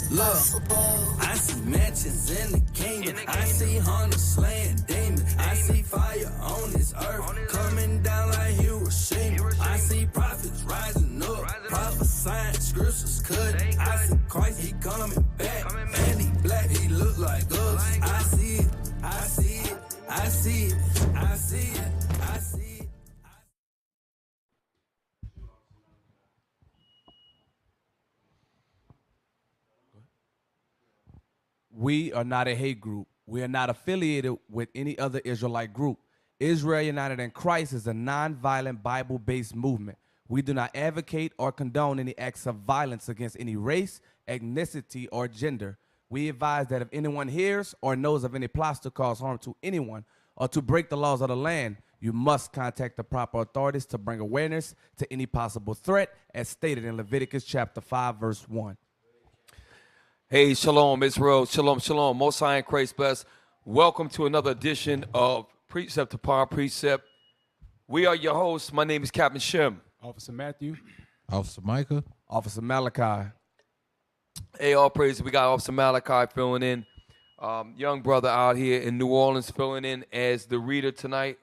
Look, I see mansions in the kingdom. I see hunters slaying demons. I see fire on this earth coming down like Hiroshima. I see prophets rising up, prophesying scriptures cut. I see Christ, he coming back. And he black, he look like us. I see it, I see it, I see it, I see it, I see it. We are not a hate group. We are not affiliated with any other Israelite group. Israel United in Christ is a nonviolent Bible-based movement. We do not advocate or condone any acts of violence against any race, ethnicity, or gender. We advise that if anyone hears or knows of any plots to cause harm to anyone or to break the laws of the land, you must contact the proper authorities to bring awareness to any possible threat, as stated in Leviticus chapter 5, verse 1. Hey, shalom, Israel. Shalom, shalom. Most High in Christ bless. Welcome to another edition of Precept upon Precept. We are your hosts. My name is Captain Shem. Officer Matthew. Officer Micah. Officer Malachi. Hey, all praise. We got Officer Malachi filling in. Young brother out here in New Orleans filling in as the reader tonight.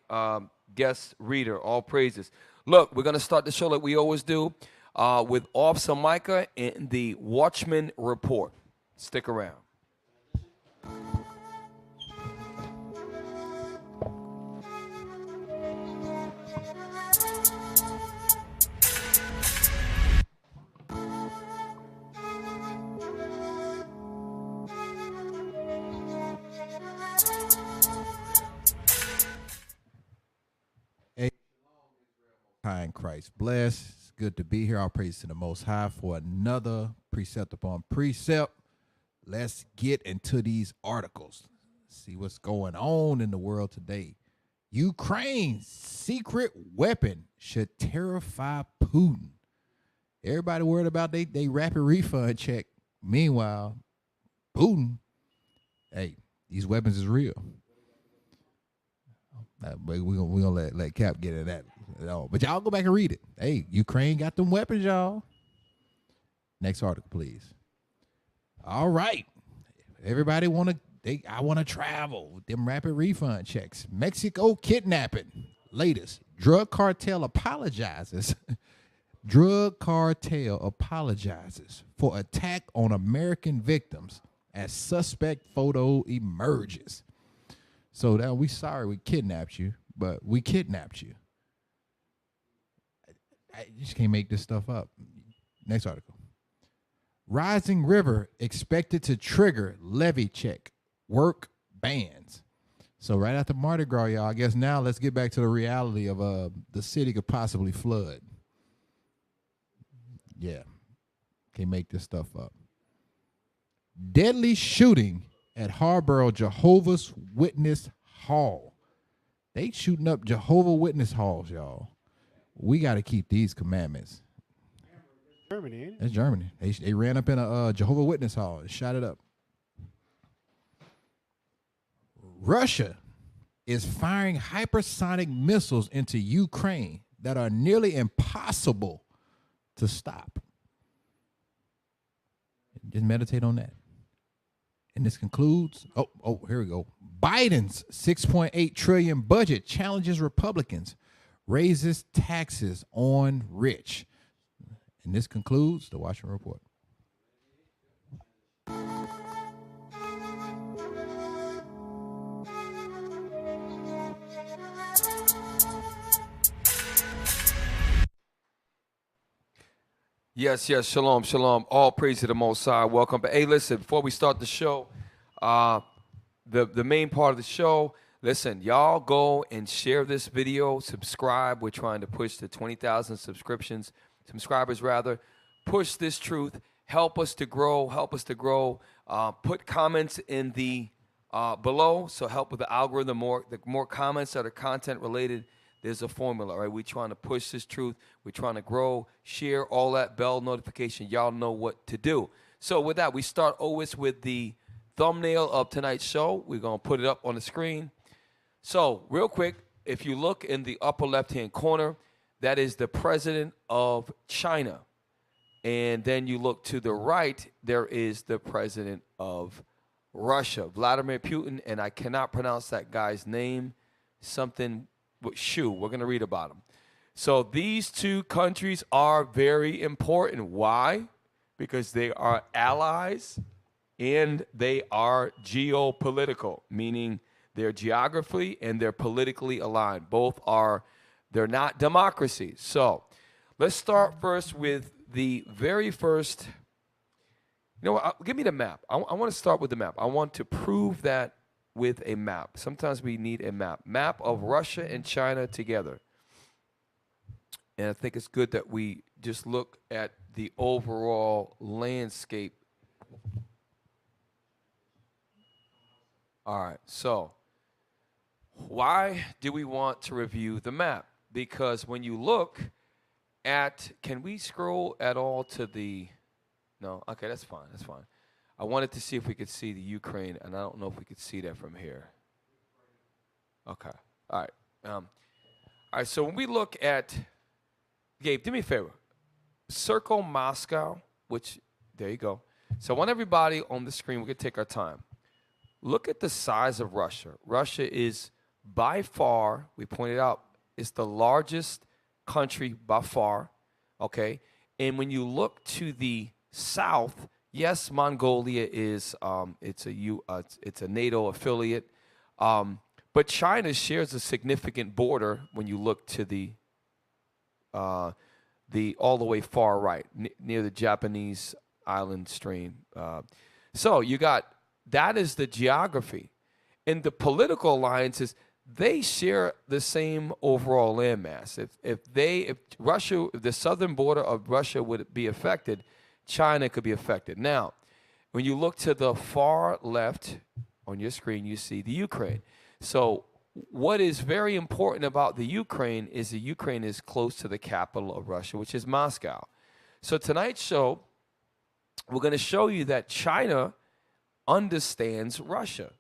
Guest reader. All praises. Look, we're going to start the show like we always do with Officer Micah and the Watchman Report. Stick around. High in Christ bless. It's good to be here. All praise to the Most High for another Precept upon Precept. Let's get into these articles. See what's going on in the world today. Ukraine's secret weapon should terrify Putin. Everybody worried about they rapid refund check. Meanwhile, Putin, hey, these weapons is real. We're gonna let Cap get into that. But y'all go back and read it. Hey, Ukraine got them weapons, y'all. Next article, please. All right. Everybody I want to travel with them rapid refund checks. Mexico kidnapping. Latest. Drug cartel apologizes. Drug cartel apologizes for attack on American victims as suspect photo emerges. So now we sorry we kidnapped you, but we kidnapped you. I just can't make this stuff up. Next article. Rising River expected to trigger levy check. Work bans. So right after Mardi Gras, y'all, I guess now let's get back to the reality of the city could possibly flood. Yeah. Can't make this stuff up. Deadly shooting at Harborough Jehovah's Witness Hall. They shooting up Jehovah's Witness halls, y'all. We got to keep these commandments. Germany, ain't it? That's Germany. They ran up in a Jehovah's Witness hall and shot it up. Russia is firing hypersonic missiles into Ukraine that are nearly impossible to stop. Just meditate on that. And this concludes. Here we go. Biden's $6.8 trillion budget challenges Republicans, raises taxes on rich. And this concludes the Watchman Report. Yes, shalom, shalom. All praise to the Most High. Welcome. But hey, listen, before we start the show, the main part of the show, listen, y'all go and share this video, subscribe. We're trying to push to 20,000 subscribers rather. Push this truth. Help us to grow. Put comments in the below, so help with the algorithm. The more comments that are content related, there's a formula, right? We're trying to push this truth. We're trying to grow, share, all that bell notification. Y'all know what to do. So with that, we start always with the thumbnail of tonight's show. We're going to put it up on the screen. So real quick, if you look in the upper left-hand corner, that is the president of China. And then you look to the right, there is the president of Russia, Vladimir Putin, and I cannot pronounce that guy's name, something with Shu. We're going to read about him. So these two countries are very important. Why? Because they are allies and they are geopolitical, meaning their geography and they're politically aligned. Both are, they're not democracies. So let's start first with the very first. You know what? Give me the map. I want to start with the map. I want to prove that with a map. Sometimes we need a map. Map of Russia and China together. And I think it's good that we just look at the overall landscape. All right, so why do we want to review the map? Because when you look at, can we scroll at all to the, no? Okay, that's fine, that's fine. I wanted to see if we could see the Ukraine, and I don't know if we could see that from here. Okay, all right. All right, so when we look at, Gabe, do me a favor. Circle Moscow, which, there you go. So I want everybody on the screen, we can take our time. Look at the size of Russia. Russia is by far, we pointed out, it's the largest country by far, okay? And when you look to the south, yes, Mongolia is, it's a NATO affiliate, but China shares a significant border when you look to the all the way far right, near the Japanese island stream. So you got, that is the geography. And the political alliances, they share the same overall landmass. If the southern border of Russia would be affected, China could be affected. Now, when you look to the far left on your screen, you see the Ukraine. So what is very important about the Ukraine is the Ukraine is close to the capital of Russia, which is Moscow. So tonight's show, we're going to show you that China understands Russia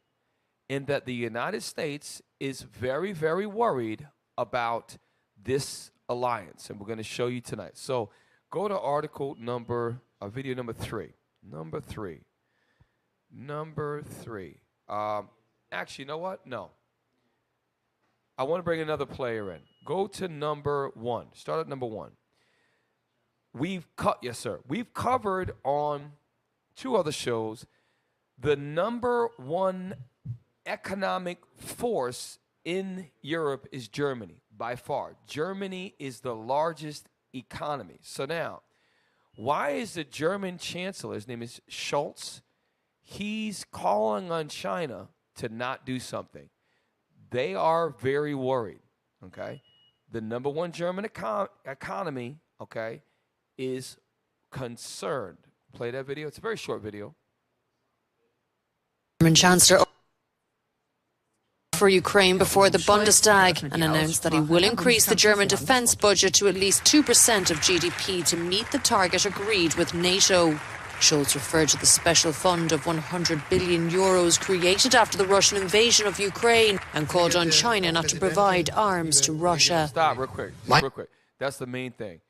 and that the United States is very, very worried about this alliance. And we're going to show you tonight. So go to article number, video number 3. Number 3. Actually, you know what? No. I want to bring another player in. Go to number 1. Start at number 1. Yes, sir. We've covered on 2 other shows the number 1 economic force in Europe is Germany, by far. Germany is the largest economy. So now, why is the German chancellor, his name is Scholz, he's calling on China to not do something? They are very worried, okay? The number 1 German economy, okay, is concerned. Play that video. It's a very short video. German Chancellor for Ukraine before the Bundestag and announced that he will increase the German defence budget to at least 2% of GDP to meet the target agreed with NATO. Scholz referred to the special fund of 100 billion euros created after the Russian invasion of Ukraine and called on China not to provide arms to Russia. Stop real quick. Real quick. That's the main thing.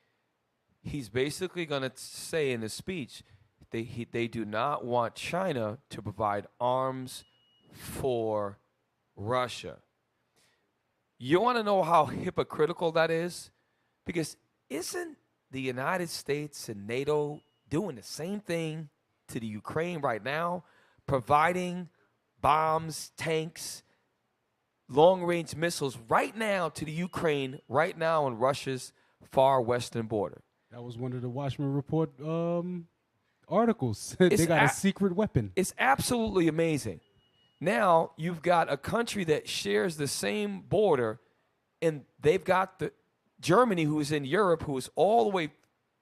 He's basically going to say in his speech they do not want China to provide arms for Russia. You want to know how hypocritical that is? Because isn't the United States and NATO doing the same thing to the Ukraine right now, providing bombs, tanks, long-range missiles right now to the Ukraine, right now on Russia's far western border? That was one of the Watchmen Report articles. They got a secret weapon. It's absolutely amazing. Now you've got a country that shares the same border, and they've got the Germany, who is in Europe, who is all the way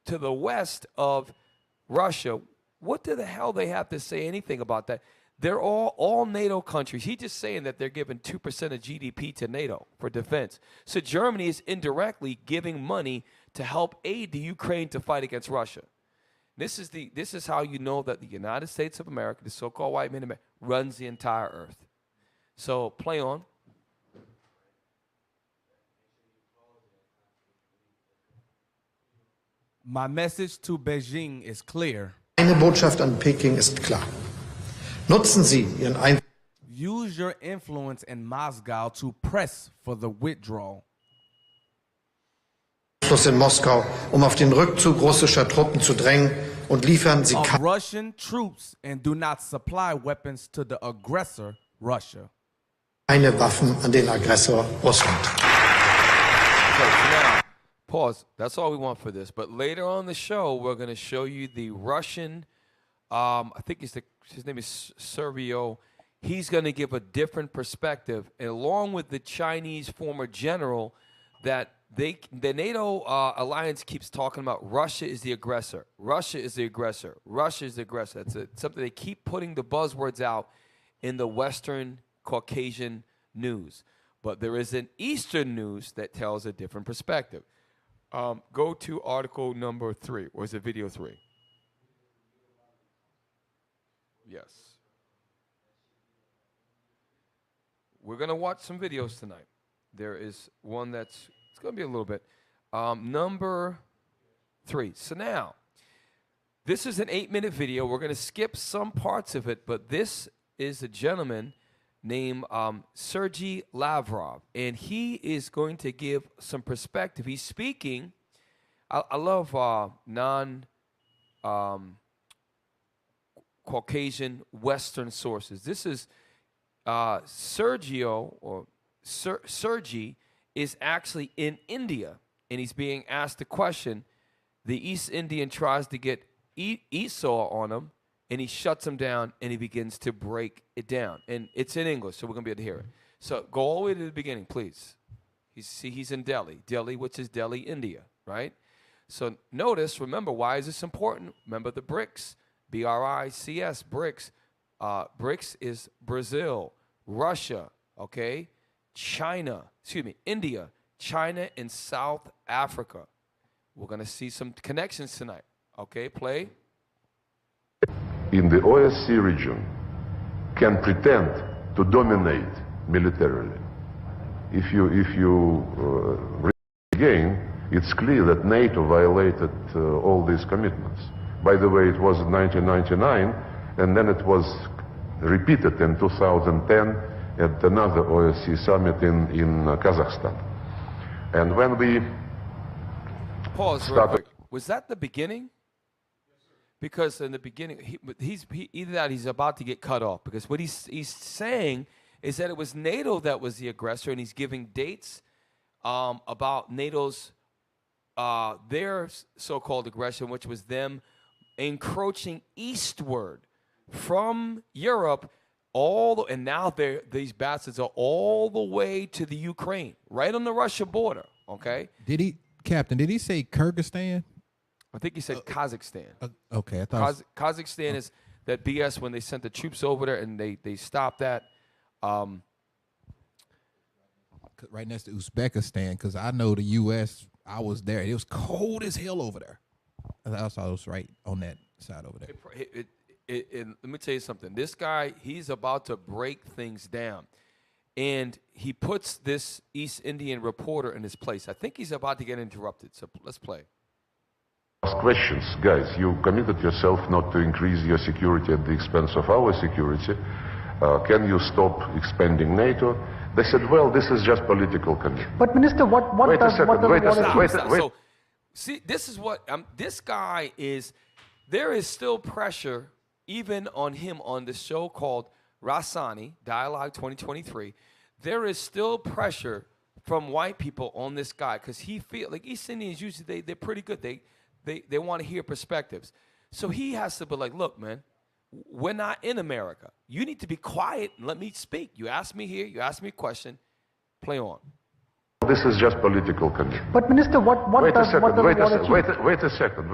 to the west of Russia. What the hell they have to say anything about that? They're all NATO countries. He's just saying that they're giving 2% of GDP to NATO for defense. So Germany is indirectly giving money to help aid the Ukraine to fight against Russia. This is how you know that the United States of America, the so-called white man, runs the entire earth. So play on. My message to Beijing is clear. Meine Botschaft an Peking ist klar. Nutzen Sie Ihren Einfluss Use your influence in Moscow to press for the withdrawal in Moskau, auf den Rückzug russischer Truppen zu drängen und liefern Sie of Russian troops and do not supply weapons to the aggressor, Russia. keine Waffen an den Aggressor Russland. Okay, so now, pause. That's all we want for this. But later on the show, we're going to show you the Russian, I think his name is Servio. He's going to give a different perspective, along with the Chinese former general, that the NATO alliance keeps talking about Russia is the aggressor. Russia is the aggressor. Russia is the aggressor. That's something they keep putting the buzzwords out in the Western Caucasian news. But there is an Eastern news that tells a different perspective. Go to article number 3, or is it video 3? Yes. We're going to watch some videos tonight. There is one it's going to be a little bit. Number 3. So now, this is an 8-minute video. We're going to skip some parts of it, but this is a gentleman named Sergei Lavrov, and he is going to give some perspective. He's speaking. I love non-Caucasian Western sources. This is Sergio, or Sergei, is actually in India, and he's being asked a question. The East Indian tries to get Esau on him, and he shuts him down, and he begins to break it down. And it's in English, so we're going to be able to hear it. So go all the way to the beginning, please. He's in Delhi, which is Delhi, India, right? So notice, remember, why is this important? Remember the BRICS, B-R-I-C-S, BRICS. BRICS is Brazil, Russia, okay? India, China, and South Africa. We're going to see some connections tonight. Okay, play. In the OSCE region can pretend to dominate militarily. If you read again, it's clear that NATO violated all these commitments. By the way, it was in 1999, and then it was repeated in 2010 at another OSCE summit in Kazakhstan. And when we pause real quick. Was that the beginning? Because in the beginning, either that he's about to get cut off, because what he's saying is that it was NATO that was the aggressor, and he's giving dates about NATO's their so-called aggression, which was them encroaching eastward from Europe, and now these bastards are all the way to the Ukraine, right on the Russia border. Okay. Captain, did he say Kyrgyzstan? I think he said Kazakhstan. Okay, I thought Kazakhstan is that BS when they sent the troops over there and they stopped that. Right next to Uzbekistan, because I know the U.S. I was there. It was cold as hell over there. I thought it was right on that side over there. Let me tell you something. This guy, he's about to break things down. And he puts this East Indian reporter in his place. I think he's about to get interrupted, so let's play. ask questions, guys, you committed yourself not to increase your security at the expense of our security. Can you stop expanding NATO? They said, well, this is just political commitment. But Minister, what wait does a second, wait a second, wait. So, see, this is what this guy is. There is still pressure, even on him, on the show called Rasani Dialogue 2023. There is still pressure from white people on this guy because he feels like East Indians usually they're pretty good. They want to hear perspectives. So he has to be like, look, man, we're not in America. You need to be quiet and let me speak. You asked me here, you asked me a question. Play on. This is just political commitment. But Minister, wait a second.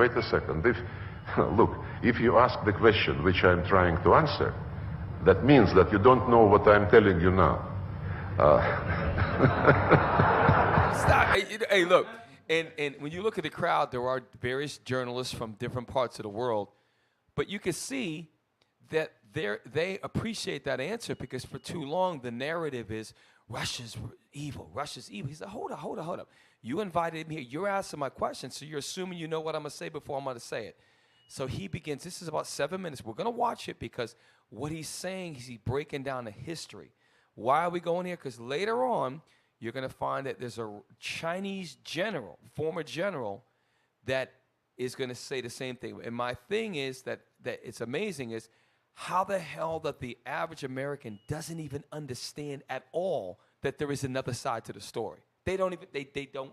Look, if you ask the question which I'm trying to answer, that means that you don't know what I'm telling you now. Stop. Hey, look. And when you look at the crowd, there are various journalists from different parts of the world. But you can see that they appreciate that answer because for too long the narrative is Russia's evil. Russia's evil. He said, hold up. You invited me here. You're asking my question, so you're assuming you know what I'm going to say before I'm going to say it. So he begins. This is about 7 minutes. We're going to watch it because what he's saying is he's breaking down the history. Why are we going here? Because later on, you're going to find that there's a Chinese general, former general, that is going to say the same thing. And my thing is that it's amazing is how the hell that the average American doesn't even understand at all that there is another side to the story. They don't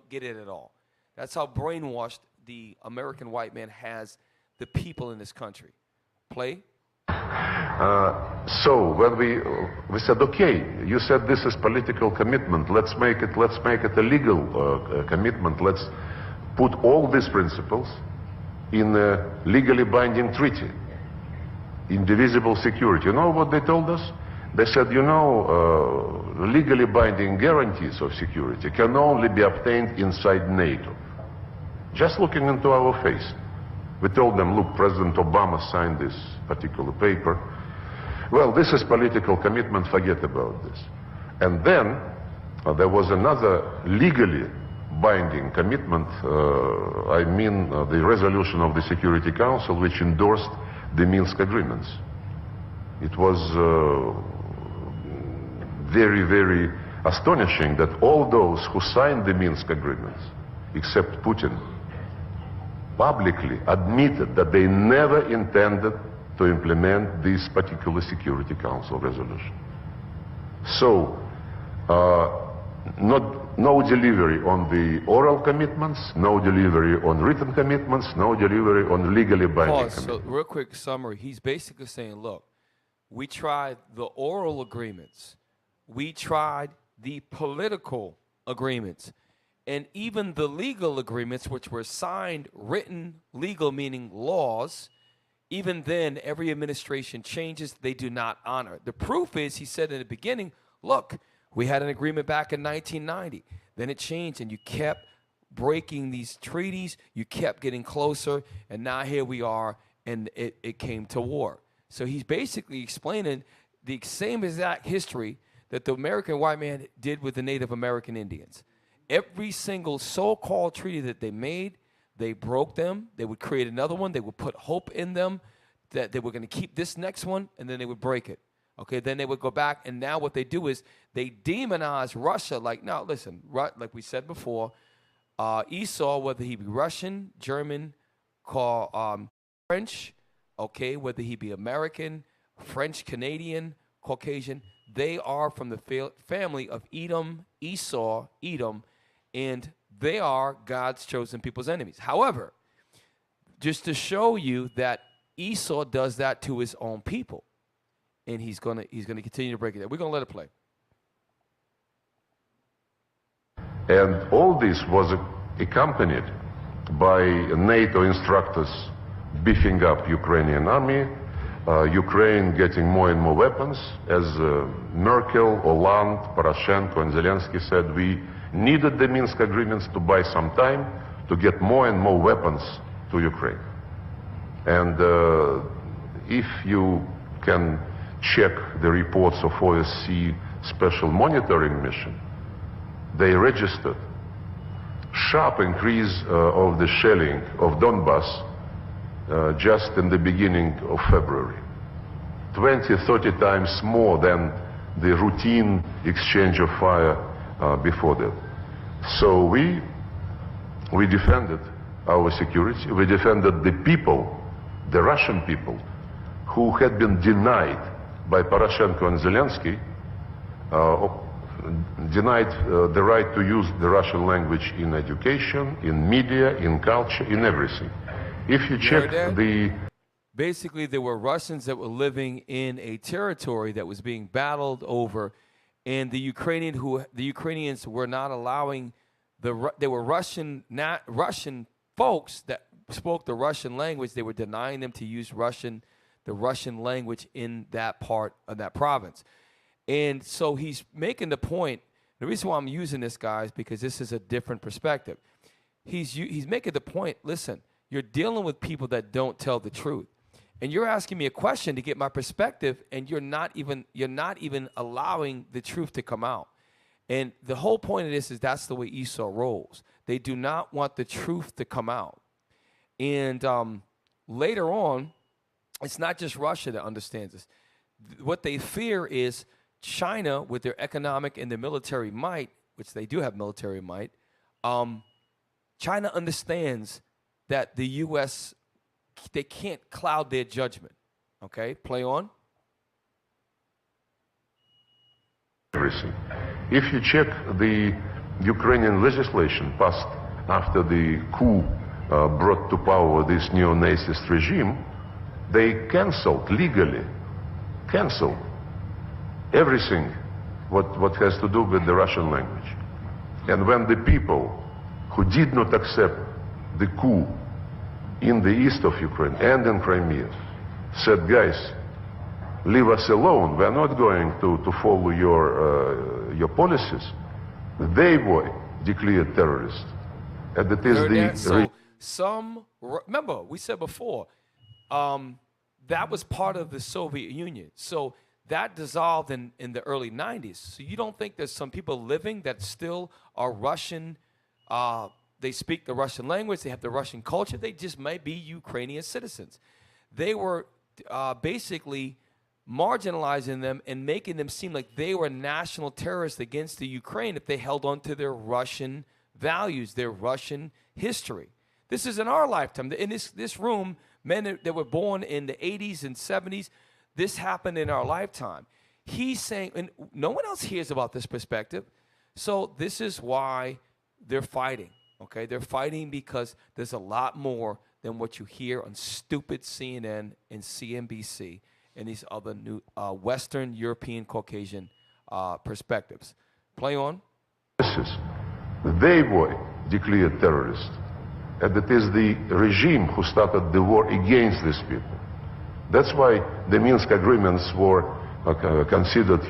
get it at all. That's how brainwashed the American white man has the people in this country. Play. So when we said, okay, you said this is political commitment. Let's make it a legal commitment. Let's put all these principles in a legally binding treaty, indivisible security. You know what they told us? They said, legally binding guarantees of security can only be obtained inside NATO. Just looking into our face. We told them, look, President Obama signed this particular paper. Well, this is political commitment, forget about this. And then there was another legally binding commitment, the resolution of the Security Council, which endorsed the Minsk agreements. It was very, very astonishing that all those who signed the Minsk agreements, except Putin, publicly admitted that they never intended to implement this particular Security Council resolution. So, no delivery on the oral commitments, no delivery on written commitments, no delivery on legally binding commitments. So, real quick summary. He's basically saying, look, we tried the oral agreements. We tried the political agreements. And even the legal agreements, which were signed, written, legal meaning laws, even then, every administration changes, they do not honor. The proof is, he said in the beginning, look, we had an agreement back in 1990. Then it changed, and you kept breaking these treaties. You kept getting closer, and now here we are, and it came to war. So he's basically explaining the same exact history that the American white man did with the Native American Indians. Every single so-called treaty that they made, they broke them. They would create another one. They would put hope in them that they were going to keep this next one, and then they would break it. Okay, then they would go back, and now what they do is they demonize Russia. Like, now, listen, like we said before, Esau, whether he be Russian, German, French, okay, whether he be American, French, Canadian, Caucasian, they are from the family of Edom, Esau, Edom, and they are God's chosen people's enemies. However, just to show you that Esau does that to his own people, and he's gonna continue to break it down. We're gonna let it play. And all this was accompanied by NATO instructors beefing up Ukrainian army, Ukraine getting more and more weapons. As Merkel, Hollande, Poroshenko, and Zelensky said, we needed the Minsk agreements to buy some time to get more and more weapons to Ukraine. And if you can check the reports of OSCE Special Monitoring Mission, they registered sharp increase of the shelling of Donbass just in the beginning of February. 20-30 times more than the routine exchange of fire before that. So we defended our security, we defended the people, the Russian people, who had been denied by Poroshenko and Zelensky, denied the right to use the Russian language in education, in media, in culture, in everything. If you check Basically, there were Russians that were living in a territory that was being battled over, and the Ukrainians were not allowing they were Russian folks that spoke the Russian language. They were denying them to use the Russian language in that part of that province. And so he's making the point. The reason why I'm using this, guys, because this is a different perspective. He's making the point. Listen, you're dealing with people that don't tell the truth. And you're asking me a question to get my perspective, and you're not even allowing the truth to come out. And the whole point of this is that's the way Esau rolls. They do not want the truth to come out. And later on, it's not just Russia that understands this. What they fear is China, with their economic and their military might, which they do have military might, China understands that the U.S., they can't cloud their judgment. Okay, play on. If you check the Ukrainian legislation passed after the coup brought to power this neo-Nazist regime, they canceled, legally canceled everything what has to do with the Russian language. And when the people who did not accept the coup in the east of Ukraine and in Crimea said, guys, leave us alone, we're not going to follow your policies, they were declared terrorists. And it is remember, we said before, that was part of the Soviet Union. So that dissolved in the early 90s. So you don't think there's some people living that still are Russian, they speak the Russian language, they have the Russian culture, they just might be Ukrainian citizens. They were basically marginalizing them and making them seem like they were national terrorists against the Ukraine if they held on to their Russian values, their Russian history. This is in our lifetime. In this room, men that were born in the 80s and 70s, this happened in our lifetime. He's saying, and no one else hears about this perspective, so this is why they're fighting, okay? They're fighting because there's a lot more than what you hear on stupid CNN and CNBC and these other new Western European Caucasian perspectives. Play on. They were declared terrorists. And it is the regime who started the war against these people. That's why the Minsk agreements were considered,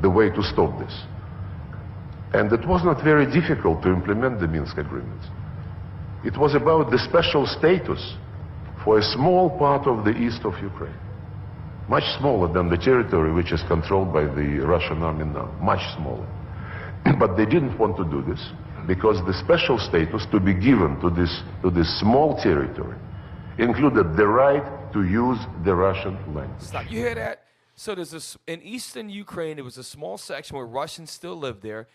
the way to stop this. And it was not very difficult to implement the Minsk agreements. It was about the special status for a small part of the east of Ukraine. Much smaller than the territory which is controlled by the Russian army now. Much smaller. But they didn't want to do this because the special status to be given to this small territory included the right to use the Russian language. Stop. You hear that? So in eastern Ukraine, there was a small section where Russians still lived there.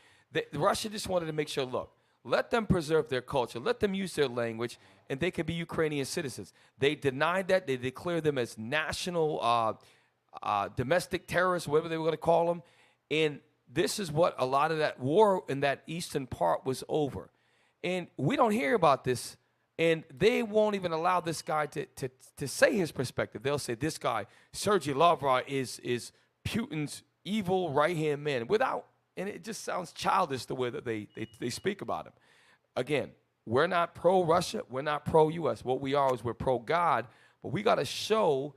Russia just wanted to make sure, look, let them preserve their culture, let them use their language, and they can be Ukrainian citizens. They denied that. They declared them as national domestic terrorists, whatever they were going to call them. And this is what a lot of that war in that eastern part was over. And we don't hear about this. And they won't even allow this guy to say his perspective. They'll say this guy, Sergei Lavrov, is Putin's evil right-hand man. And it just sounds childish the way that they speak about him. Again, we're not pro-Russia. We're not pro-U.S. What we are is we're pro-God. But we got to show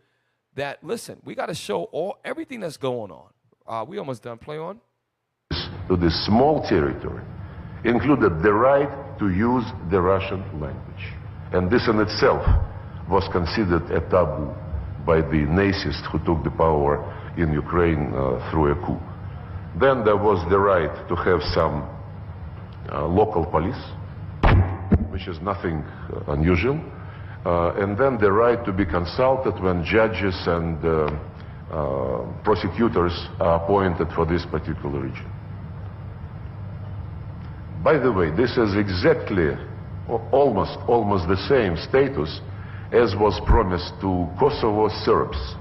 that, listen, we got to show everything that's going on. We almost done. Play on. To this small territory included the right to use the Russian language. And this in itself was considered a taboo by the Nazis who took the power in Ukraine through a coup. Then there was the right to have some local police, which is nothing unusual. And then the right to be consulted when judges and prosecutors are appointed for this particular region. By the way, this is exactly, almost the same status as was promised to Kosovo Serbs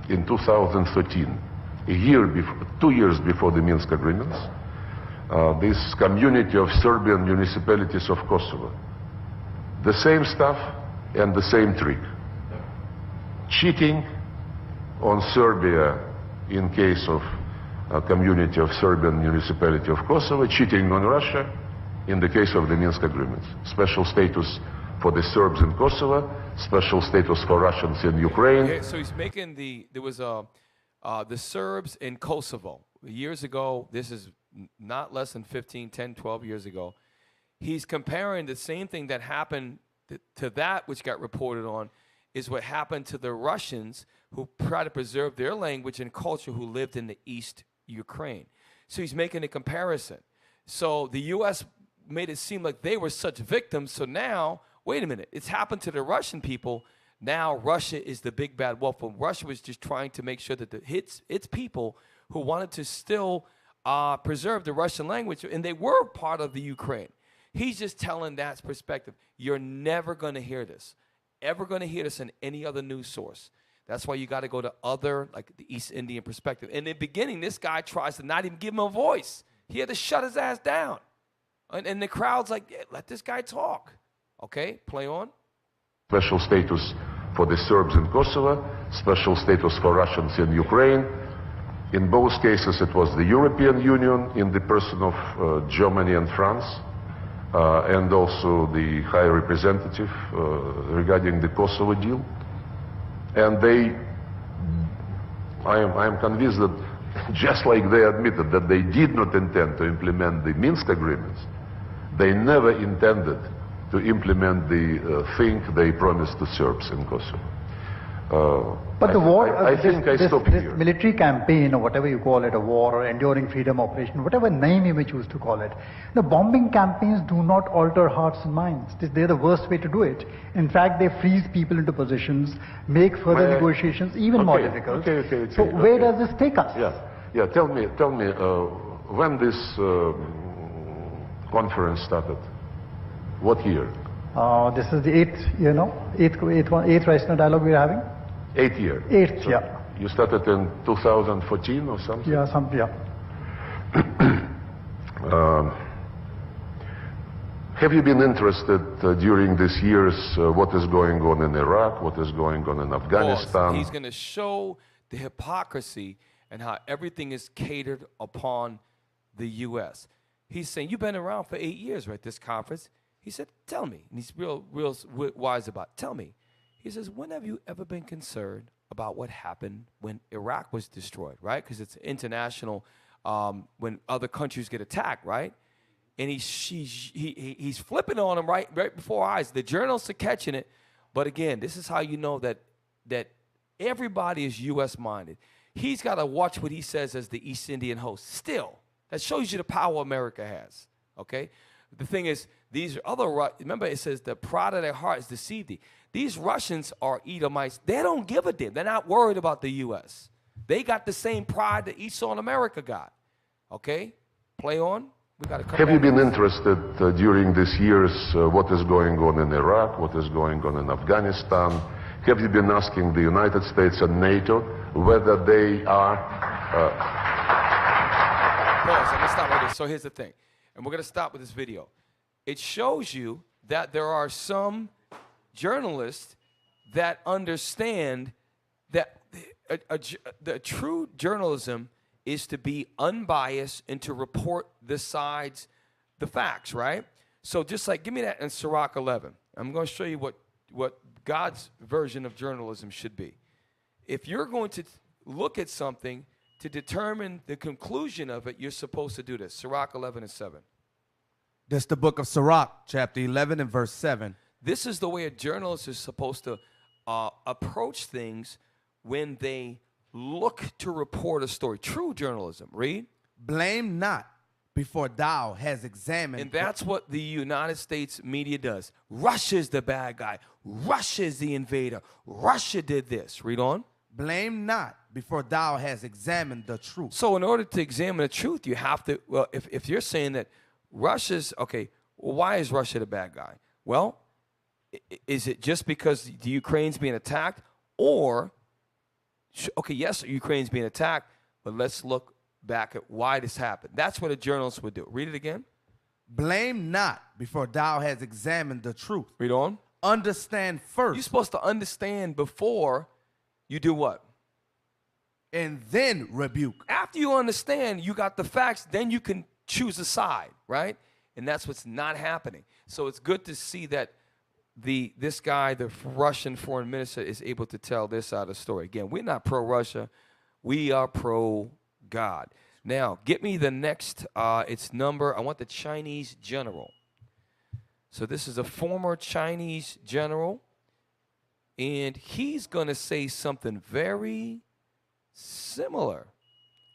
in 2013, 2 years before the Minsk agreements. This community of Serbian municipalities of Kosovo. The same stuff and the same trick. Cheating on Serbia in case of a community of Serbian municipality of Kosovo, cheating on Russia in the case of the Minsk agreements. Special status for the Serbs in Kosovo, special status for Russians in Ukraine. Yeah, so he's making there was the Serbs in Kosovo. Years ago, this is not less than 15, 10, 12 years ago. He's comparing the same thing that happened to that which got reported on is what happened to the Russians who try to preserve their language and culture who lived in the East Ukraine. So he's making a comparison. So the U.S. made it seem like they were such victims. So now, wait a minute, it's happened to the Russian people. Now Russia is the big bad wolf. But Russia was just trying to make sure that its people who wanted to still preserve the Russian language, and they were part of the Ukraine. He's just telling that perspective. You're never going to hear this, ever going to hear this in any other news source. That's why you got to go to other, like the East Indian perspective. In the beginning, this guy tries to not even give him a voice. He had to shut his ass down. And the crowd's like, yeah, let this guy talk. Okay, play on. Special status for the Serbs in Kosovo, special status for Russians in Ukraine. In both cases, it was the European Union in the person of Germany and France, and also the High Representative regarding the Kosovo deal. And I am convinced that just like they admitted that they did not intend to implement the Minsk agreements, they never intended to implement the thing they promised to Serbs in Kosovo. But the war, I think I stop this here. military campaign, or whatever you call it, a war or enduring freedom operation, whatever name you may choose to call it, the bombing campaigns do not alter hearts and minds. They're the worst way to do it. In fact, they freeze people into positions, make further negotiations even more difficult. So where does this take us? Yeah. Tell me, when this conference started? What year? This is the eighth Rational Dialogue we're having. 8th year. Eighth, So yeah. You started in 2014 or something? Yeah, Have you been interested during these years what is going on in Iraq, what is going on in Afghanistan? He's going to show the hypocrisy and how everything is catered upon the U.S. He's saying, you've been around for 8 years, right, this conference? He said, tell me. And he's real wise about it. Tell me. He says, when have you ever been concerned about what happened when Iraq was destroyed, right? Because it's international when other countries get attacked, right? And he's flipping on them right before our eyes. The journalists are catching it. But again, this is how you know that everybody is U.S.-minded. He's got to watch what he says as the East Indian host. Still, that shows you the power America has, okay? The thing is, these other, remember it says the pride of their heart is deceived thee. These Russians are Edomites. They don't give a damn. They're not worried about the U.S. They got the same pride that Esau and America got, okay? Play on. We got to come Have you back. been interested during these years what is going on in Iraq, what is going on in Afghanistan? Have you been asking the United States and NATO whether they are... Pause. I'm going to stop right there. So here's the thing. And we're going to stop with this video. It shows you that there are some journalists that understand that the true journalism is to be unbiased and to report the facts, right? So just like, give me that in Sirach 11. I'm going to show you what God's version of journalism should be. If you're going to look at something to determine the conclusion of it, you're supposed to do this. Sirach 11:7. That's the book of Sirach, chapter 11 and verse 7. This is the way a journalist is supposed to approach things when they look to report a story. True journalism. Read. Blame not before thou has examined. And that's what the United States media does. Russia's the bad guy. Russia's the invader. Russia did this. Read on. Blame not before thou has examined the truth. So in order to examine the truth, you have to, well, if you're saying that Russia's, okay, well, why is Russia the bad guy? Well, is it just because the Ukraine's being attacked? Or, okay, yes, Ukraine's being attacked, but let's look back at why this happened. That's what a journalist would do. Read it again. Blame not before thou has examined the truth. Read on. Understand first. You're supposed to understand before you do what? And then rebuke. After you understand, you got the facts, then you can choose a side, right? And that's what's not happening. So it's good to see that this guy, the Russian foreign minister, is able to tell this side of the story. Again, we're not pro-Russia. We are pro-God. Now, get me the next, its number. I want the Chinese general. So this is a former Chinese general, and he's going to say something very similar.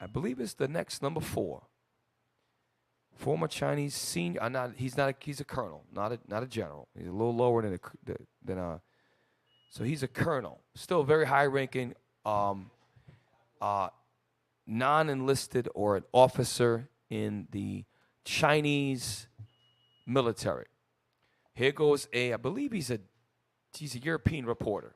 I believe it's the next number 4. former Chinese senior. He's a colonel, not a general. He's a little lower than so he's a colonel, still very high-ranking, non-enlisted or an officer in the Chinese military. Here goes I believe he's a European reporter.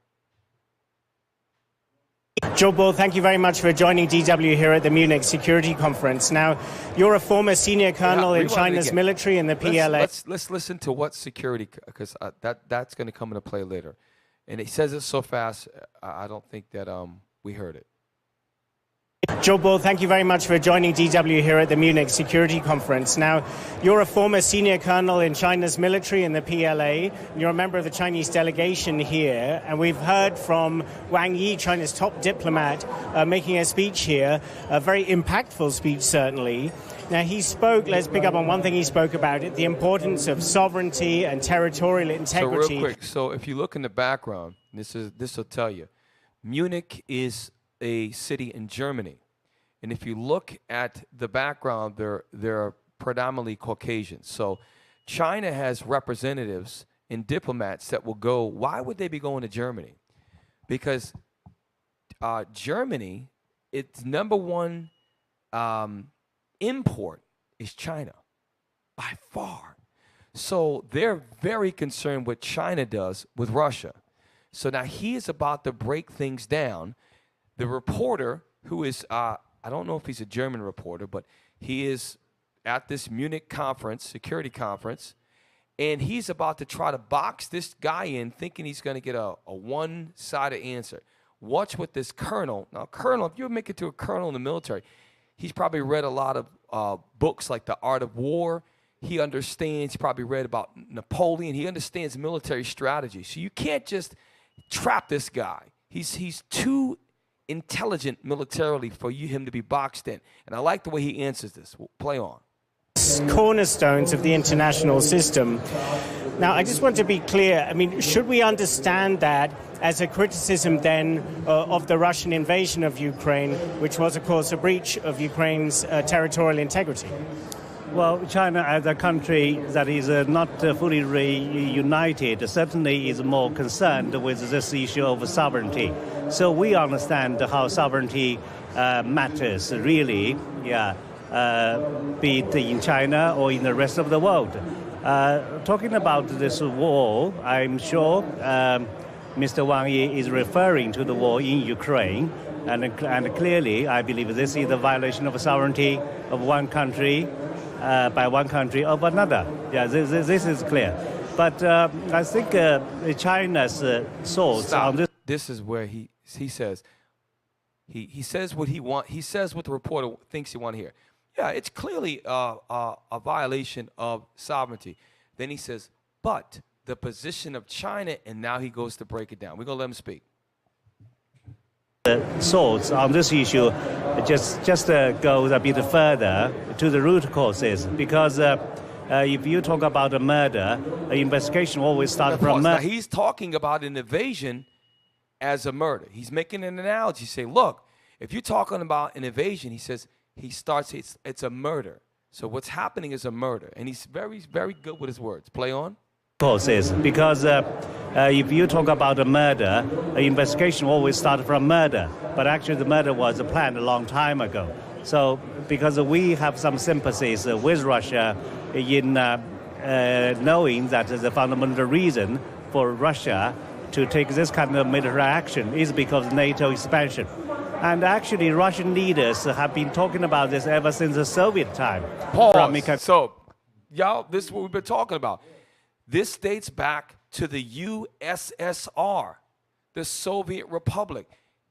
Joe Bull, thank you very much for joining DW here at the Munich Security Conference. Now, you're a former senior colonel in China's military in the PLA. Let's listen to what security, because that's going to come into play later. And he says it so fast, I don't think that we heard it. Joe Bull, thank you very much for joining DW here at the Munich Security Conference. Now, you're a former senior colonel in China's military in the PLA. You're a member of the Chinese delegation here. And we've heard from Wang Yi, China's top diplomat, making a speech here, a very impactful speech, certainly. Now, he spoke, let's pick up on one thing he spoke about, the importance of sovereignty and territorial integrity. So real quick, so if you look in the background, this will tell you, Munich is a city in Germany. And if you look at the background, they're predominantly Caucasians. So China has representatives and diplomats that will go. Why would they be going to Germany? Because Germany, its number one import is China, by far. So they're very concerned what China does with Russia. So now he is about to break things down. The reporter, who is, I don't know if he's a German reporter, but he is at this Munich conference, security conference, and he's about to try to box this guy in, thinking he's going to get a one-sided answer. Watch what this colonel, now colonel, if you make it to a colonel in the military, he's probably read a lot of books like The Art of War. He understands, he probably read about Napoleon. He understands military strategy. So you can't just trap this guy. He's too intelligent militarily for him to be boxed in. And I like the way he answers this. We'll play on. Cornerstones of the international system. Now, I just want to be clear. I mean, should we understand that as a criticism then of the Russian invasion of Ukraine, which was, of course, a breach of Ukraine's territorial integrity? Well, China as a country that is not fully reunited certainly is more concerned with this issue of sovereignty. So we understand how sovereignty matters really, be it in China or in the rest of the world. Talking about this war, I'm sure Mr. Wang Yi is referring to the war in Ukraine. And clearly, I believe this is a violation of sovereignty of one country by one country of another. Yeah, this is clear. But I think China's thoughts on this. This is where he says he says what he want. He says what the reporter thinks he want to hear. Yeah, it's clearly a violation of sovereignty. Then he says, but the position of China, and now he goes to break it down. We're gonna let him speak. Thoughts on this issue just goes a bit further to the root causes, because if you talk about a murder, an investigation always starts from murder. Now, he's talking about an invasion as a murder. He's making an analogy. Say, look, if you're talking about an invasion, he says it's a murder. So what's happening is a murder, and he's very, very good with his words. Play on. Causes, because if you talk about a murder, an investigation always starts from murder, but actually the murder was planned a long time ago. So because we have some sympathies with Russia in knowing that the fundamental reason for Russia to take this kind of military action is because NATO expansion. And actually Russian leaders have been talking about this ever since the Soviet time. Pause. So, y'all, this is what we've been talking about. This dates back to the USSR, the Soviet Republic.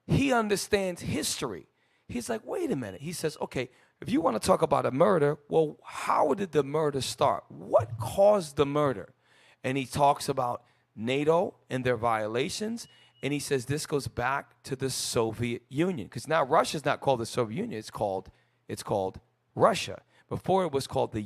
He understands history. He's like, wait a minute. He says, okay, if you want to talk about a murder, well, how did the murder start? What caused the murder? And he talks about NATO and their violations, and he says this goes back to the Soviet Union, because now Russia's not called the Soviet Union. It's called Russia. Before it was called the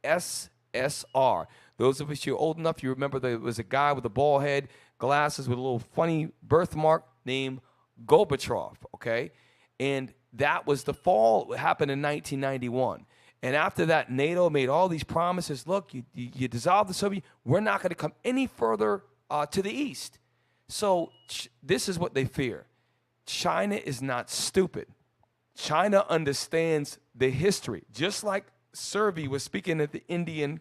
USSR. Those of us who are old enough, you remember there was a guy with a bald head, glasses with a little funny birthmark named Gorbachev, okay? And that was the fall. It happened in 1991. And after that, NATO made all these promises. Look, you dissolve the Soviet, we're not going to come any further to the east. So this is what they fear. China is not stupid. China understands the history, just like Servi was speaking at the Indian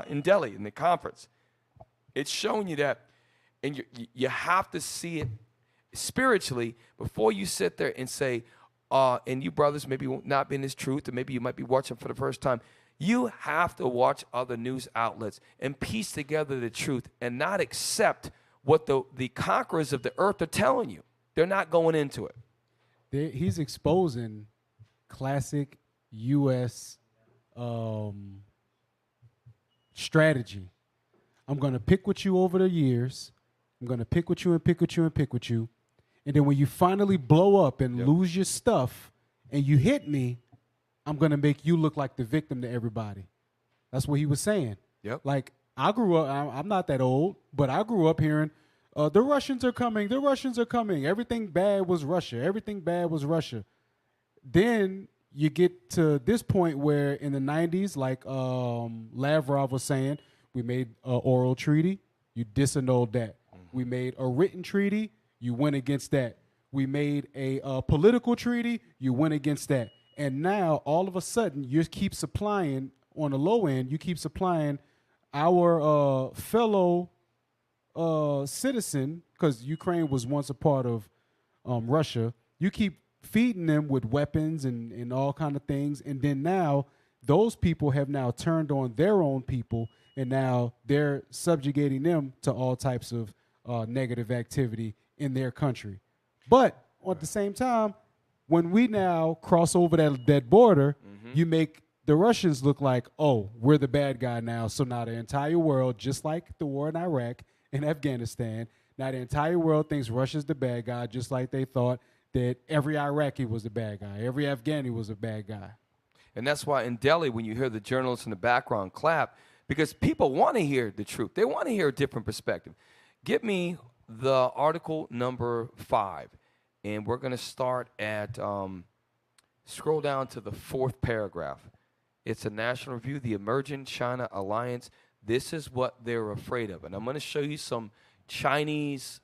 in Delhi in the conference. It's showing you that, and you have to see it spiritually before you sit there and say, and you brothers maybe will not be in this truth, or maybe you might be watching for the first time. You have to watch other news outlets and piece together the truth and not accept what the conquerors of the earth are telling you. They're not going into it. He's exposing classic U.S. Strategy. I'm going to pick with you over the years. I'm going to pick with you and pick with you and pick with you. And then when you finally blow up and lose your stuff and you hit me, I'm going to make you look like the victim to everybody. That's what he was saying. Yep. Like, I grew up, I'm not that old, but I grew up hearing, the Russians are coming, the Russians are coming. Everything bad was Russia. Everything bad was Russia. Then you get to this point where in the 90s, like Lavrov was saying, we made an oral treaty, you disannulled that. We made a written treaty, you went against that. We made a political treaty, you went against that. And now, all of a sudden, you keep supplying, on the low end, you keep supplying our fellow citizen, because Ukraine was once a part of Russia, you keep feeding them with weapons and all kind of things. And then now, those people have now turned on their own people, and now they're subjugating them to all types of negative activity in their country. But at the same time, when we now cross over that border, you make the Russians look like, oh, we're the bad guy now. So now the entire world, just like the war in Iraq and Afghanistan, now the entire world thinks Russia's the bad guy, just like they thought that every Iraqi was the bad guy, every Afghani was a bad guy. And that's why in Delhi, when you hear the journalists in the background clap, because people want to hear the truth. They want to hear a different perspective. Get me the article number 5. And we're going to start at, scroll down to the 4th paragraph. It's a national review, the Emerging China Alliance. This is what they're afraid of. And I'm going to show you some Chinese,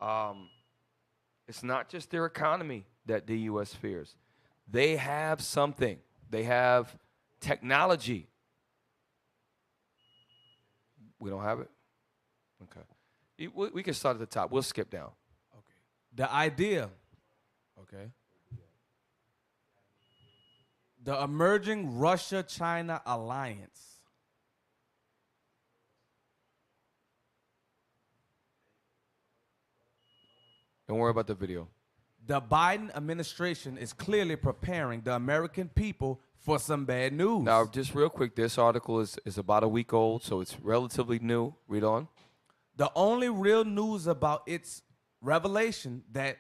it's not just their economy that the U.S. fears. They have something. They have technology. We don't have it? Okay. We can start at the top. We'll skip down. Okay. The idea, okay. The Emerging Russia-China Alliance. Don't worry about the video. The Biden administration is clearly preparing the American people for some bad news. Now, just real quick, this article is about a week old, so it's relatively new. Read on. The only real news about its revelation that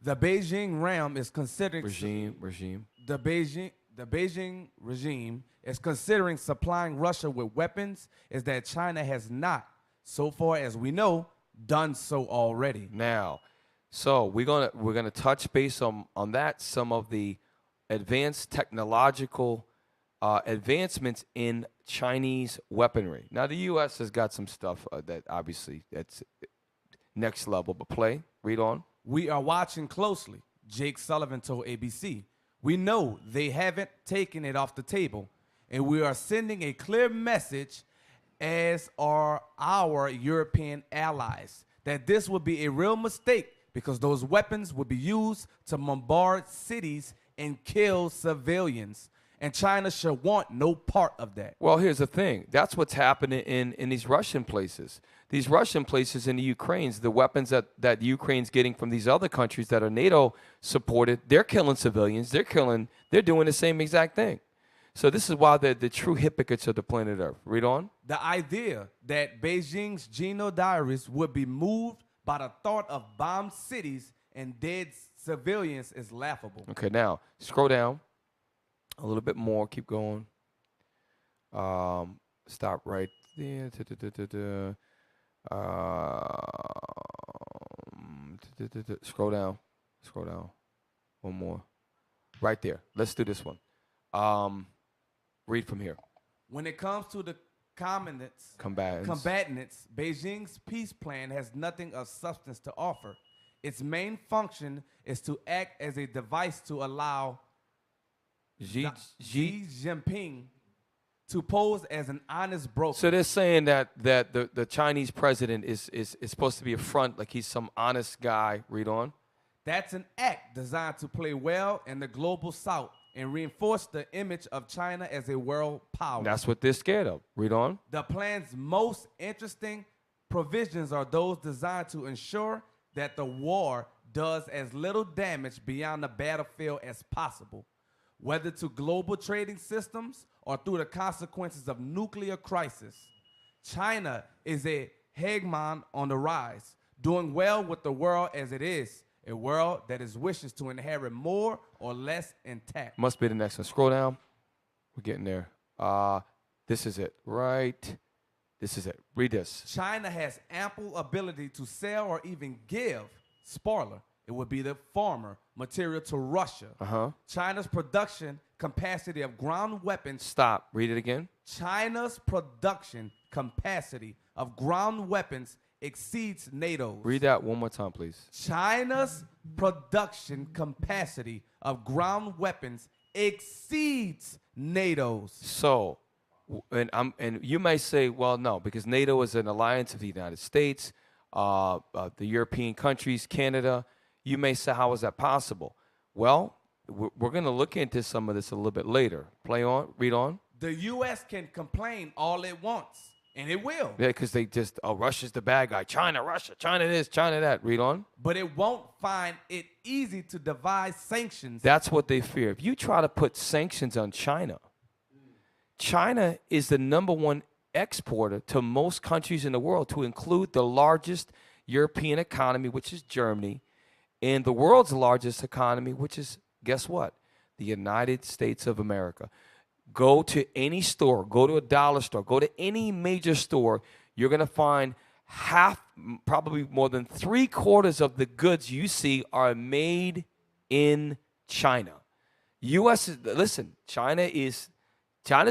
the Beijing realm is considering the Beijing regime is considering supplying Russia with weapons is that China has not, so far as we know, done so already. Now, so we're gonna touch base on that, some of the advanced technological advancements in Chinese weaponry. Now, the U.S. has got some stuff that obviously that's next level, but read on. We are watching closely, Jake Sullivan told ABC. We know they haven't taken it off the table, and we are sending a clear message, as are our European allies, that this would be a real mistake because those weapons would be used to bombard cities and kill civilians. And China should want no part of that. Well, here's the thing. That's what's happening in these Russian places. These Russian places in the Ukraines, the weapons that Ukraine's getting from these other countries that are NATO supported, they're killing civilians. They're doing the same exact thing. So this is why they're the true hypocrites of the planet Earth. Read on. The idea that Beijing's Geno diaries would be moved by the thought of bombed cities and dead civilians is laughable. Okay, now scroll down a little bit more. Keep going. Stop right there. Scroll down. Scroll down. One more. Right there. Let's do this one. Read from here. When it comes to the combatants, Beijing's peace plan has nothing of substance to offer. Its main function is to act as a device to allow Xi Jinping to pose as an honest broker. So they're saying that the Chinese president is supposed to be a front, like he's some honest guy. Read on. That's an act designed to play well in the global south and reinforce the image of China as a world power. That's what they're scared of. Read on. The plan's most interesting provisions are those designed to ensure that the war does as little damage beyond the battlefield as possible, whether to global trading systems or through the consequences of nuclear crisis. China is a hegemon on the rise, doing well with the world as it is, a world that is wishes to inherit more or less intact. Must be the next one. Scroll down. We're getting there. This is it, right? This is it. Read this. China has ample ability to sell or even give, spoiler, it would be the farmer, material to Russia. China's production capacity of ground weapons. Stop. Read it again. China's production capacity of ground weapons exceeds NATO's. Read that one more time, please. China's production capacity of ground weapons exceeds NATO's. So, and you may say, well, no, because NATO is an alliance of the United States, the European countries, Canada. You may say, how is that possible? Well, we're going to look into some of this a little bit later. Play on, read on. The U.S. can complain all it wants, and it will. Yeah, because they just, Russia's the bad guy. China, Russia, China this, China that. Read on. But it won't find it easy to devise sanctions. That's what they fear. If you try to put sanctions on China, China is the #1 exporter to most countries in the world, to include the largest European economy, which is Germany, and the world's largest economy, which is, guess what? The United States of America. Go to any store, go to a dollar store, go to any major store, you're going to find half, probably more than 3/4 of the goods you see are made in China. U.S. is, listen, China's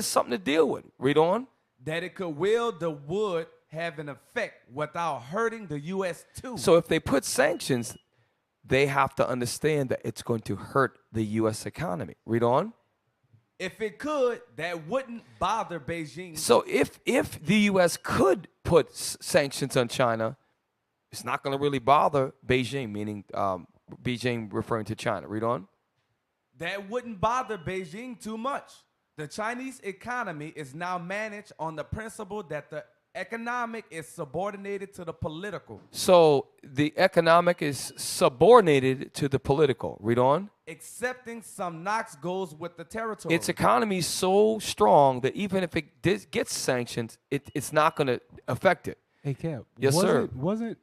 something to deal with. Read on. That it could wield the wood have an effect without hurting the U.S. too. So if they put sanctions, they have to understand that it's going to hurt the U.S. economy. Read on. If it could, that wouldn't bother Beijing. So if the U.S. could put sanctions on China, it's not going to really bother Beijing, meaning Beijing referring to China. Read on. That wouldn't bother Beijing too much. The Chinese economy is now managed on the principle that the economic is subordinated to the political. So the economic is subordinated to the political. Read on. Accepting some knocks goes with the territory. Its economy is so strong that even if it gets sanctioned, it's not going to affect it. Hey, Cap. Yes, sir.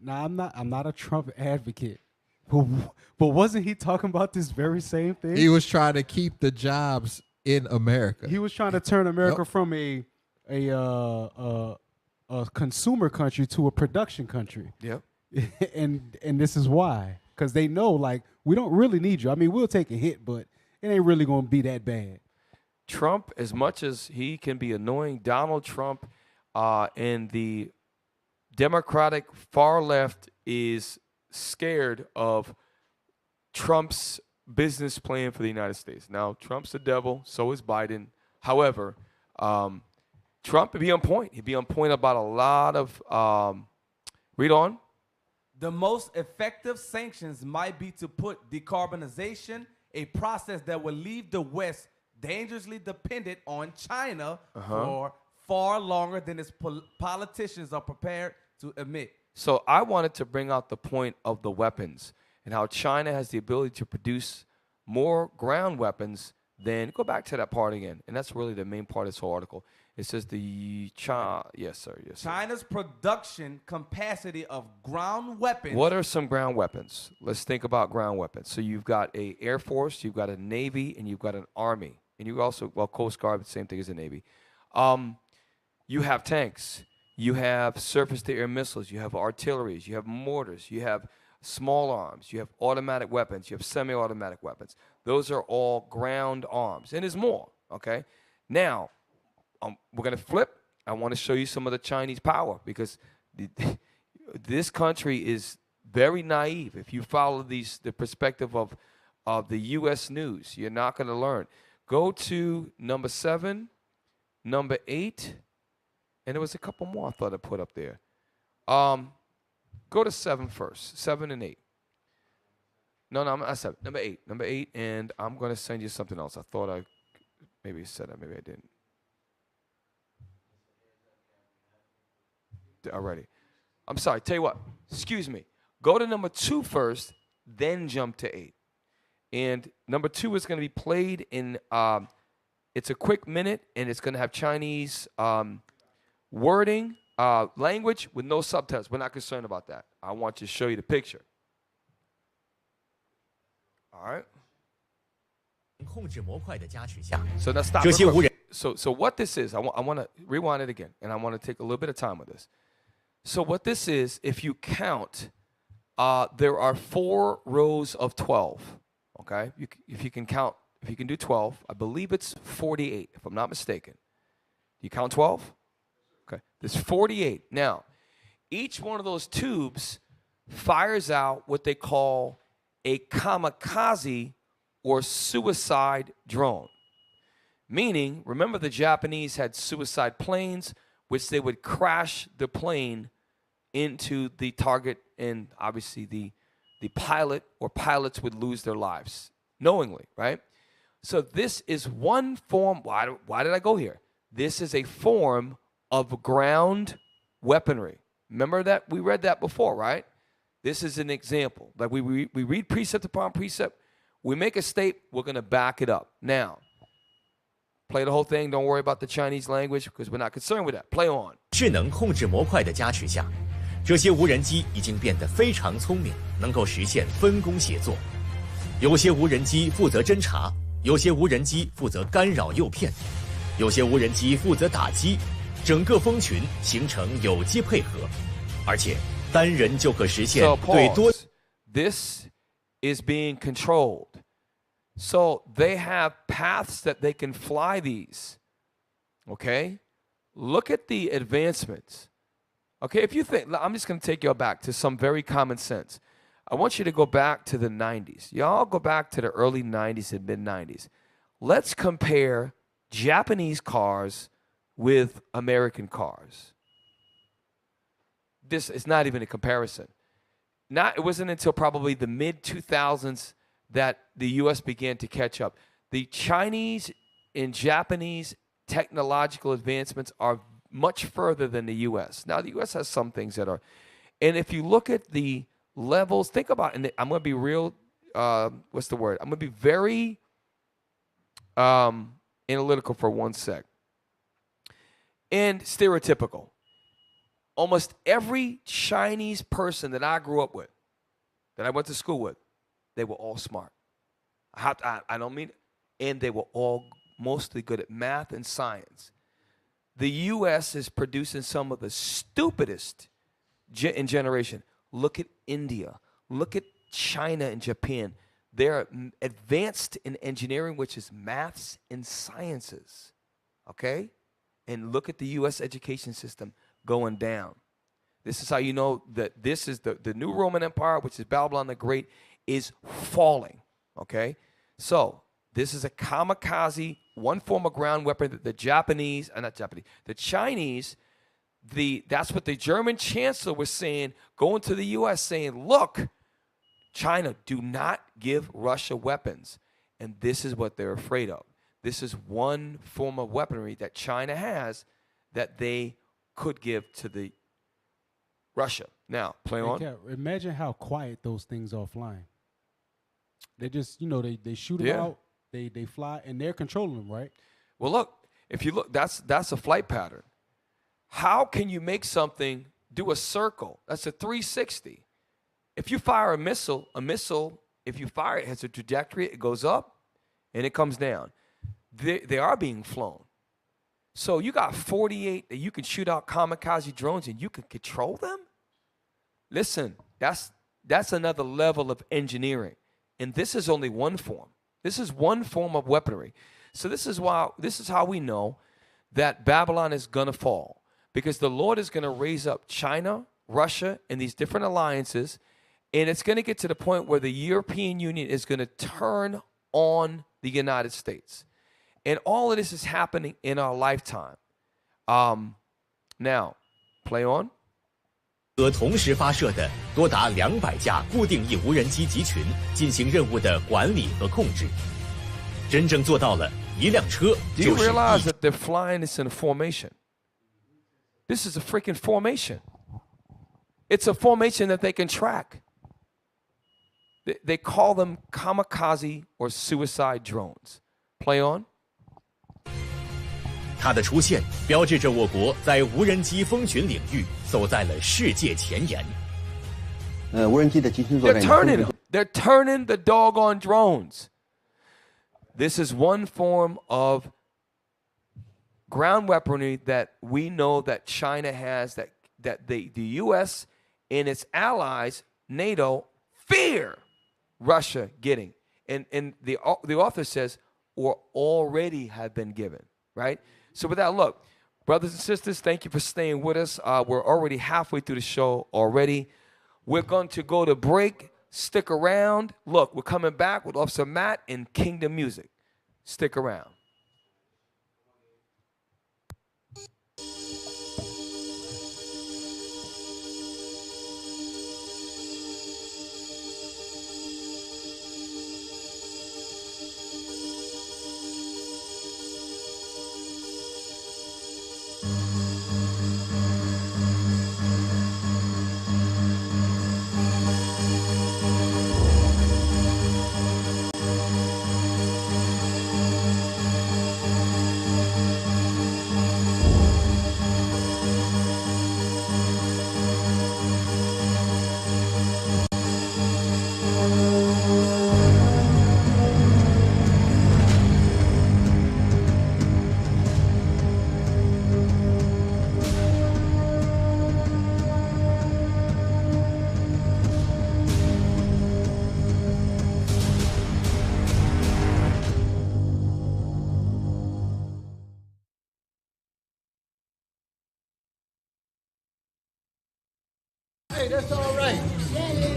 Now I'm not a Trump advocate, but wasn't he talking about this very same thing? He was trying to keep the jobs in America. He was trying to turn America from a consumer country to a production country. Yep. and this is why, because they know, like, we don't really need you. I mean, we'll take a hit, but it ain't really going to be that bad. Trump, as much as he can be annoying, Donald Trump and the Democratic far left is scared of Trump's business plan for the United States. Now, Trump's the devil, so is Biden. However, Trump would be on point. He'd be on point about a lot of, read on. The most effective sanctions might be to put decarbonization, a process that will leave the West dangerously dependent on China for far longer than its politicians are prepared to admit. So I wanted to bring out the point of the weapons and how China has the ability to produce more ground weapons than, go back to that part again, and that's really the main part of this whole article. It says yes, sir. China's production capacity of ground weapons. What are some ground weapons? Let's think about ground weapons. So you've got a Air Force, you've got a Navy, and you've got an Army. And you also, well, Coast Guard, the same thing as the Navy. You have tanks. You have surface-to-air missiles. You have artilleries. You have mortars. You have small arms. You have automatic weapons. You have semi-automatic weapons. Those are all ground arms. And there's more, okay? Now, we're going to flip. I want to show you some of the Chinese power because this country is very naive. If you follow the perspective of the U.S. news, you're not going to learn. Go to number 7, number 8, and there was a couple more I thought I put up there. Go to 7 first, 7 and 8. No, I'm not 7. Number 8, and I'm going to send you something else. I thought I maybe said that, maybe I didn't. Already. I'm sorry, tell you what, excuse me. Go to number 2 first, then jump to 8. And number 2 is going to be played in, it's a quick minute, and it's going to have Chinese wording, language with no subtitles. We're not concerned about that. I want to show you the picture. All right. So now stop. So what this is, I want to rewind it again, and I want to take a little bit of time with this. So what this is, if you count, there are 4 rows of 12. Okay, if you can count, if you can do 12, I believe it's 48, if I'm not mistaken. You count 12? Okay, there's 48. Now, each one of those tubes fires out what they call a kamikaze or suicide drone. Meaning, remember the Japanese had suicide planes, which they would crash the plane into the target, and obviously the pilot or pilots would lose their lives knowingly, right? So this is one form. Why did I go here? This is a form of ground weaponry. Remember that? We read that before, right? This is an example. Like we read precept upon precept. We make a statement. We're going to back it up. Now, play the whole thing. Don't worry about the Chinese language because we're not concerned with that. Play on. 智能控制模块的加持下，这些无人机已经变得非常聪明，能够实现分工协作。有些无人机负责侦察，有些无人机负责干扰诱骗，有些无人机负责打击，整个蜂群形成有机配合，而且单人就可实现对多。This is being controlled. So they have paths that they can fly these. Okay? Look at the advancements. Okay, if you think, I'm just going to take you back to some very common sense. I want you to go back to the 90s. Y'all go back to the early 90s and mid-90s. Let's compare Japanese cars with American cars. This is not even a comparison. It wasn't until probably the mid-2000s that the U.S. began to catch up. The Chinese and Japanese technological advancements are much further than the U.S. Now, the U.S. has some things that are, and if you look at the levels, think about, and I'm going to be real, what's the word? I'm going to be very analytical for one sec. And stereotypical. Almost every Chinese person that I grew up with, that I went to school with, they were all smart. I don't mean, and they were all mostly good at math and science. The U.S. is producing some of the stupidest in generation. Look at India. Look at China and Japan. They're advanced in engineering, which is maths and sciences. Okay? And look at the U.S. education system going down. This is how you know that this is the new Roman Empire, which is Babylon the Great, is falling. Okay? So, this is a kamikaze, one form of ground weapon that the Chinese, that's what the German chancellor was saying, going to the U.S. saying, look, China, do not give Russia weapons. And this is what they're afraid of. This is one form of weaponry that China has that they could give to the Russia. Now, play on. Imagine how quiet those things are flying. They just, they shoot them out, they fly, and they're controlling them, right? Well, look, if you look, that's a flight pattern. How can you make something do a circle? That's a 360. If you fire a missile, if you fire it, has a trajectory, it goes up, and it comes down. They are being flown. So you got 48 that you can shoot out kamikaze drones, and you can control them? Listen, that's another level of engineering. And this is only one form. This is one form of weaponry. So this is how we know that Babylon is going to fall, because the Lord is going to raise up China, Russia, and these different alliances, and it's going to get to the point where the European Union is going to turn on the United States. And all of this is happening in our lifetime. Now, play on. 和同时发射的多达200架固定翼无人机集群进行任务的管理和控制，真正做到了一辆车 Do 就 you 是 realize that they're flying this in a formation? This is a freaking formation. It's a formation that they can track. They call them kamikaze or suicide drones. Play on. 它的出现标志着我国在无人机蜂群领域走在了世界前沿。无人机的集群作战 They're turning the doggone drones. This is one form of ground weaponry that we know that China has, that the U.S. and its allies, NATO, fear Russia getting. And the author says, or already have been given, right? So with that, look, brothers and sisters, thank you for staying with us. We're already halfway through the show already. We're going to go to break. Stick around. Look, we're coming back with Officer Matt and Kingdom Music. Stick around. Hey, that's all right.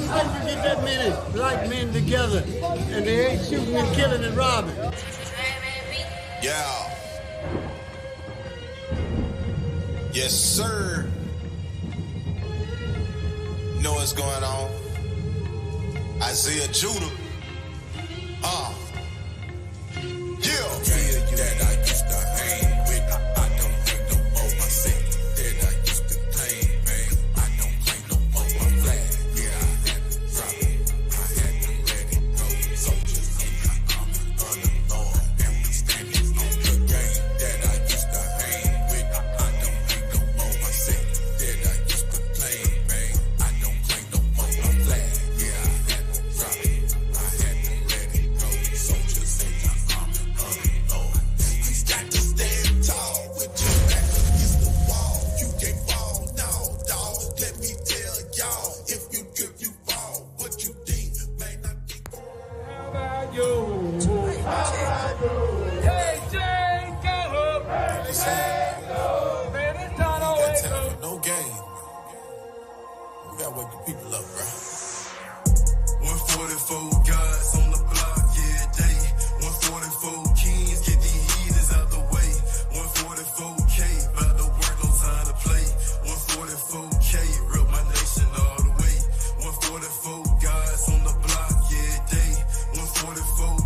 How did you get that many black men together and they ain't shooting and killing and robbing? Yeah. Yes, sir. Know what's going on? Isaiah Judah. Yeah. That I used to hang with. I don't hang no more. My set that I used to claim, man. I don't claim no more. My flag. Yeah, I had to drop it. I had to let it go. Soldiers in the army of the Lord, and we standing on the game. That I used to hang with. I don't hang no more. My set that I used to claim, man. I don't claim no more. My flag. Yeah, I had to drop it. I had to let it go. Soldiers in the army of the Lord. You got to stand tall with your back against the wall. You can't fall now, dog. Let me tell y'all, if you trip, you fall. What you think may not be. How about you? Hey, Jacob. That time for no game. We gotta wake the people up, bro. 144 guys on the block, yeah, day. 144 kings, get these heathens out the way. 144K, about to work, no time to play. 144K, rep my nation all the way. 144 guys on the block, yeah, day. 144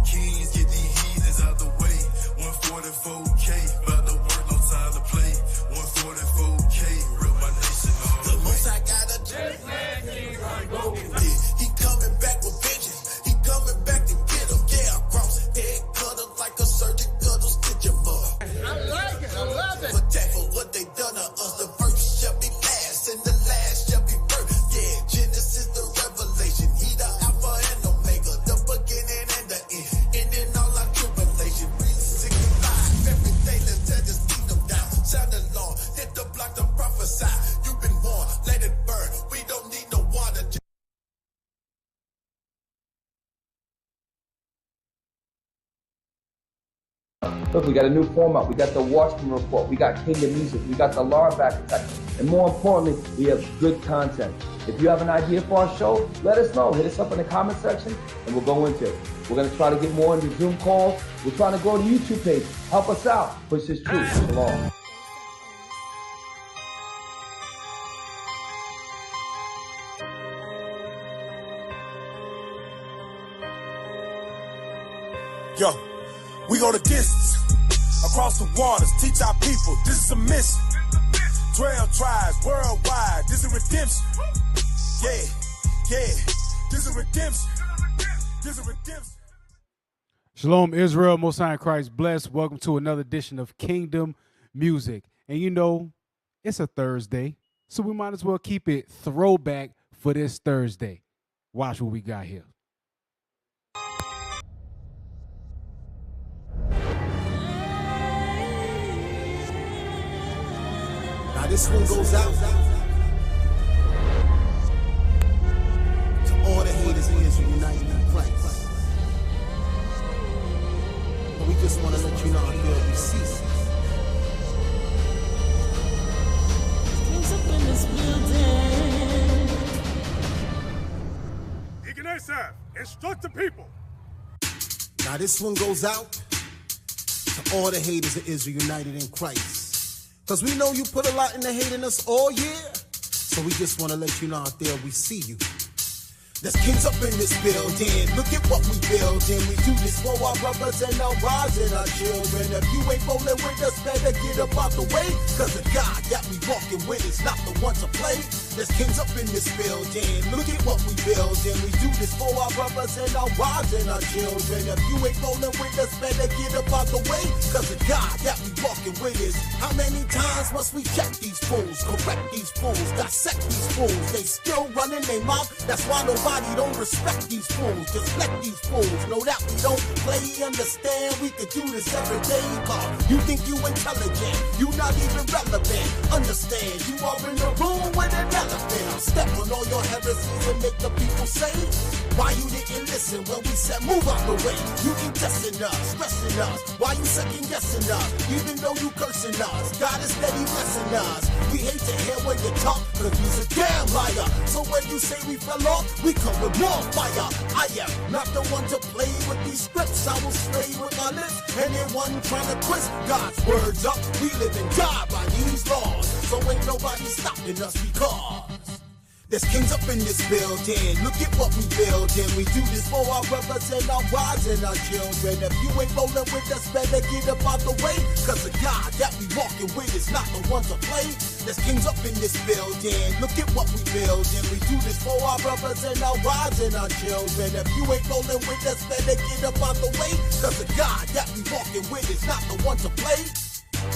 Look, we got a new format. We got the Watchman Report. We got Kingdom Music. We got the Alarm Back Attack. And more importantly, we have good content. If you have an idea for our show, let us know. Hit us up in the comment section, and we'll go into it. We're going to try to get more into Zoom calls. We're trying to grow the YouTube page. Help us out. Push this truth along. Yo, we go the distance, across the waters, teach our people, this is a mission. 12 tribes worldwide, this is redemption. Yeah, this is redemption. This is redemption. Shalom, Israel, Most High in Christ bless. Welcome to another edition of Kingdom Music. And you know, it's a Thursday, so we might as well keep it throwback for this Thursday. Watch what we got here. Now this one goes out to all the haters in Israel united in Christ. But we just want to let you know how good we see. Kings up in this building. Deacon Asaph, instruct the people. Now this one goes out to all the haters of Israel united in Christ. Cause we know you put a lot in the hate in us all year. So we just want to let you know out there we see you. There's kings up in this building. Look at what we building. We do this for our brothers and our wives and our children. If you ain't rolling with us, better get up out the way. Cause the God that we walking with is not the one to play. There's kings up in this building. Look at what we building. We do this for our brothers and our wives and our children. If you ain't rolling with us, better get up out the way. Cause the God that we walking with is. How many times must we check these fools, correct these fools, dissect these fools? They still running their mouth. That's why nobody don't respect these fools, just let these fools know that we don't play, understand, we could do this every day, Bob. You think you intelligent, you not even relevant, understand, you are in the room with an elephant. I'll step on all your heresies and make the people say, why you didn't listen when we said move out the way? You keep testing us, stressing us, why you second guessing us, even though you cursing us, God is steady blessing us. We hate to hear when you talk, cause you's a damn liar, so when you say we fell off, we come with more fire. I am not the one to play with these scripts. I will slay with my lips. Anyone trying to twist God's words up, we live and die by these laws. So ain't nobody stopping us because there's kings up in this building. Look at what we building. We do this for our brothers and our wives and our children. If you ain't rolling with us, better get up out the way. Cause the God that we walking with is not the one to play. There's kings up in this building. Look at what we building. We do this for our brothers and our wives and our children. If you ain't rolling with us, better get up out the way. Cause the God that we walking with is not the one to play.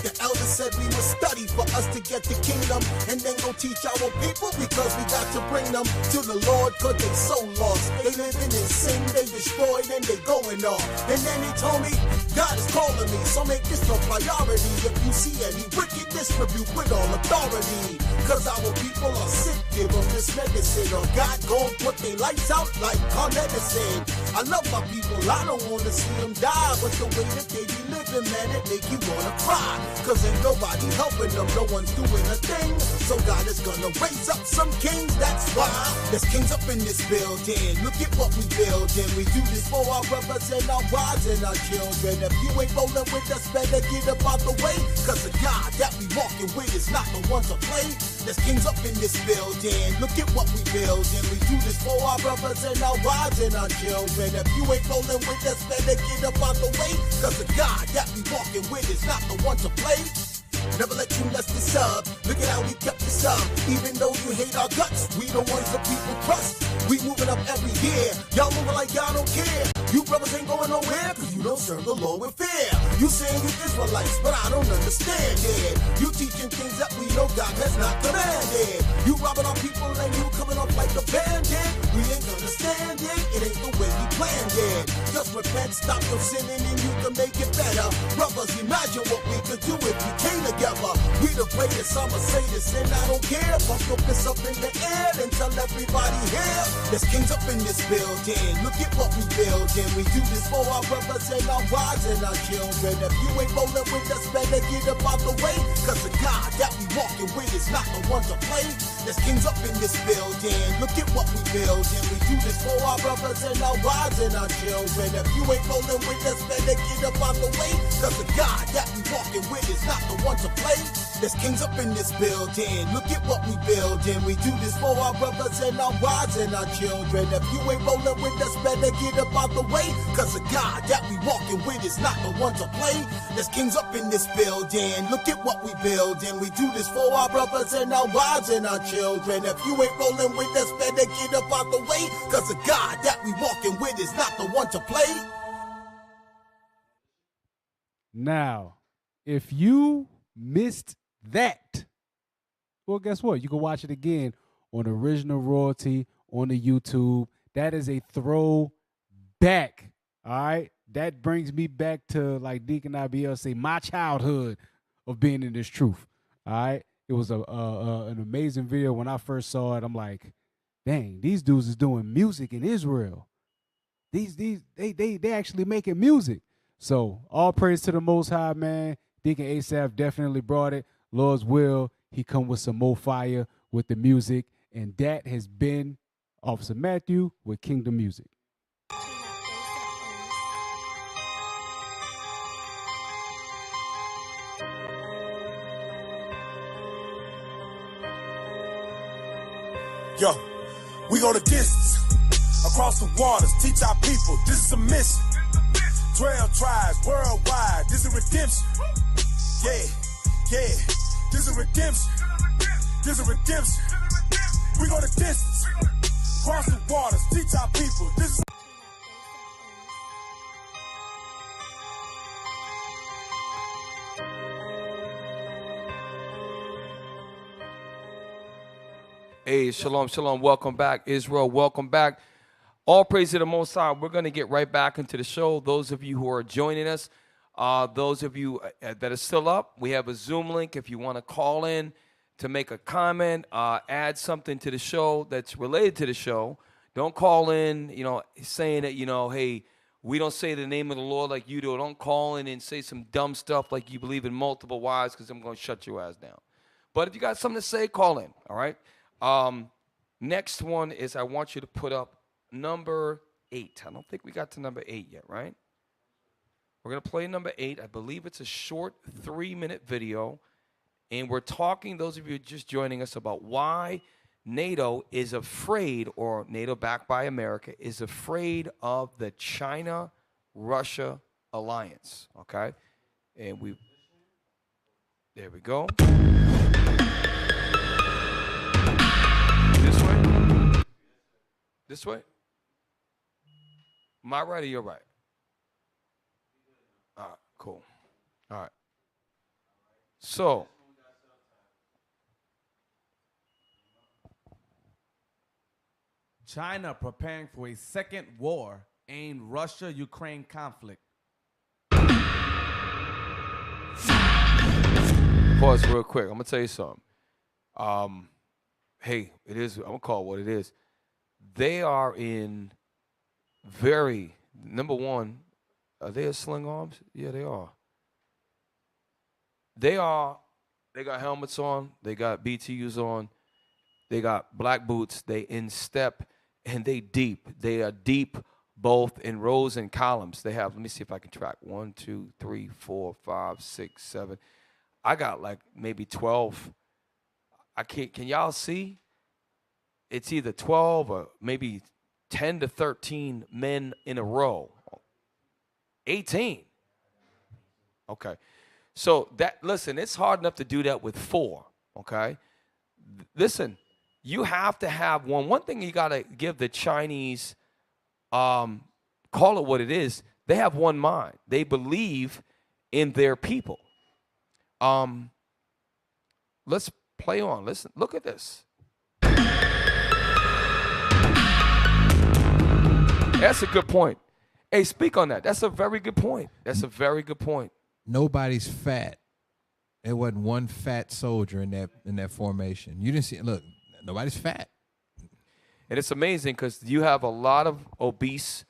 The elder said we must study for us to get the kingdom, and then go teach our people because we got to bring them to the Lord cause they so lost. They living in sin, they destroyed, and they going off. And then he told me, God is calling me, so make this your priority. If you see any wickedness, rebuke with all authority. Cause our people are sick, give them this medicine, or God gon' put their lights out like car medicine. I love my people, I don't wanna see them die, but the way that they be living, man, it make you wanna cry. Cause ain't nobody helping them, no one's doing a thing. So God is gonna raise up some kings, that's why there's kings up in this building. Look at what we building. We do this for our brothers and our wives and our children. If you ain't rolling with us, better get up out the way. Cause the God that we walking with is not the one to play. There's kings up in this building. Look at what we building. We do this for our brothers and our wives and our children. If you ain't rolling with us, better get up out the way. Cause the God that we walking with is not the one to play. Never let you mess this up. Look at how we kept this up. Even though you hate our guts, we the ones that people trust. We moving up every year. Y'all moving like y'all don't care. You brothers ain't going nowhere cause you don't serve the Lord with fear. You saying you Israelites, but I don't understand it. You teaching things that we know God has not commanded. You robbing our people and you coming up like a bandit. We ain't gonna stand it. It ain't the way we planned it. head. Just repent, stop your sinning, and you can make it better. Brothers, imagine what we could do if we came together. We the greatest, I'ma say this, and I don't care. Pump your fists up in the air and tell everybody here. There's kings up in this building. Look at what we building. We do this for our brothers and our wives and our children. If you ain't rolling with us, better get up out the way. Cause the God that we walking with is not the one to play. There's kings up in this building. Look at what we building. We do this for our brothers and our wives and our children. If you ain't rolling with us, better get up out the way. Cause the God that we walking with is not the one to play. There's kings up in this building. Look at what we building. We do this for our brothers and our wives and our children. If you ain't rolling with us, better get up out the way. Cause the God that we walking with is not the one to play. There's kings up in this building. Look at what we building. We do this for our brothers and our wives and our children. If you ain't rolling with us, better get up out the way. Cause the God that we walking with is not the one to play. Now, if you missed that, well, guess what? You can watch it again on Original Royalty on the YouTube. That is a throwback. All right. That brings me back to, like Deacon IBL say, my childhood of being in this truth. All right. It was an amazing video. When I first saw it, I'm like, dang, these dudes is doing music in Israel. They actually making music. So all praise to the Most High, man. Deacon Asaph definitely brought it. Lord's will, he come with some more fire with the music. And that has been Officer Matthew with Kingdom Music. Yo, we go the distance, across the waters, teach our people, this is a mission. 12 tribes worldwide, this is redemption. Yeah, this is redemption. This is redemption. We go the distance, across the waters, teach our people, this is. Hey, shalom, shalom. Welcome back, Israel. Welcome back. All praise to the Most High. We're going to get right back into the show. Those of you who are joining us, those of you that are still up, we have a Zoom link. If you want to call in to make a comment, add something to the show that's related to the show. Don't call in, saying that, hey, we don't say the name of the Lord like you do. Don't call in and say some dumb stuff like you believe in multiple wives, because I'm going to shut your ass down. But if you got something to say, call in, all right? Next one is I want you to put up number 8. I don't think we got to number 8 yet, right? We're going to play number 8. I believe it's a short 3-minute video. And we're talking, those of you just joining us, about why NATO is afraid, or NATO backed by America, is afraid of the China-Russia alliance, okay? And there we go. This way? My right or your right? All right, cool. All right. So, China preparing for a second war aimed Russia-Ukraine conflict. Pause real quick. I'm going to tell you something. Hey, it is, I'm going to call it what it is. They are in number one, are they a sling arms? Yeah, they are. They got helmets on, they got BTUs on, they got black boots, they in step, and they deep. They are deep both in rows and columns. They have, let me see if I can track, 1, 2, 3, 4, 5, 6, 7. I got like maybe 12. Can y'all see? It's either 12 or maybe 10 to 13 men in a row. 18. Okay. So listen, it's hard enough to do that with 4, okay? Listen, you have to have one. One thing you got to give the Chinese, call it what it is, they have one mind. They believe in their people. Let's play on. Listen, look at this. That's a good point. Hey, speak on that. That's a very good point. That's a very good point. Nobody's fat. There wasn't one fat soldier in that formation. You didn't see. Look, nobody's fat. And it's amazing because you have a lot of obese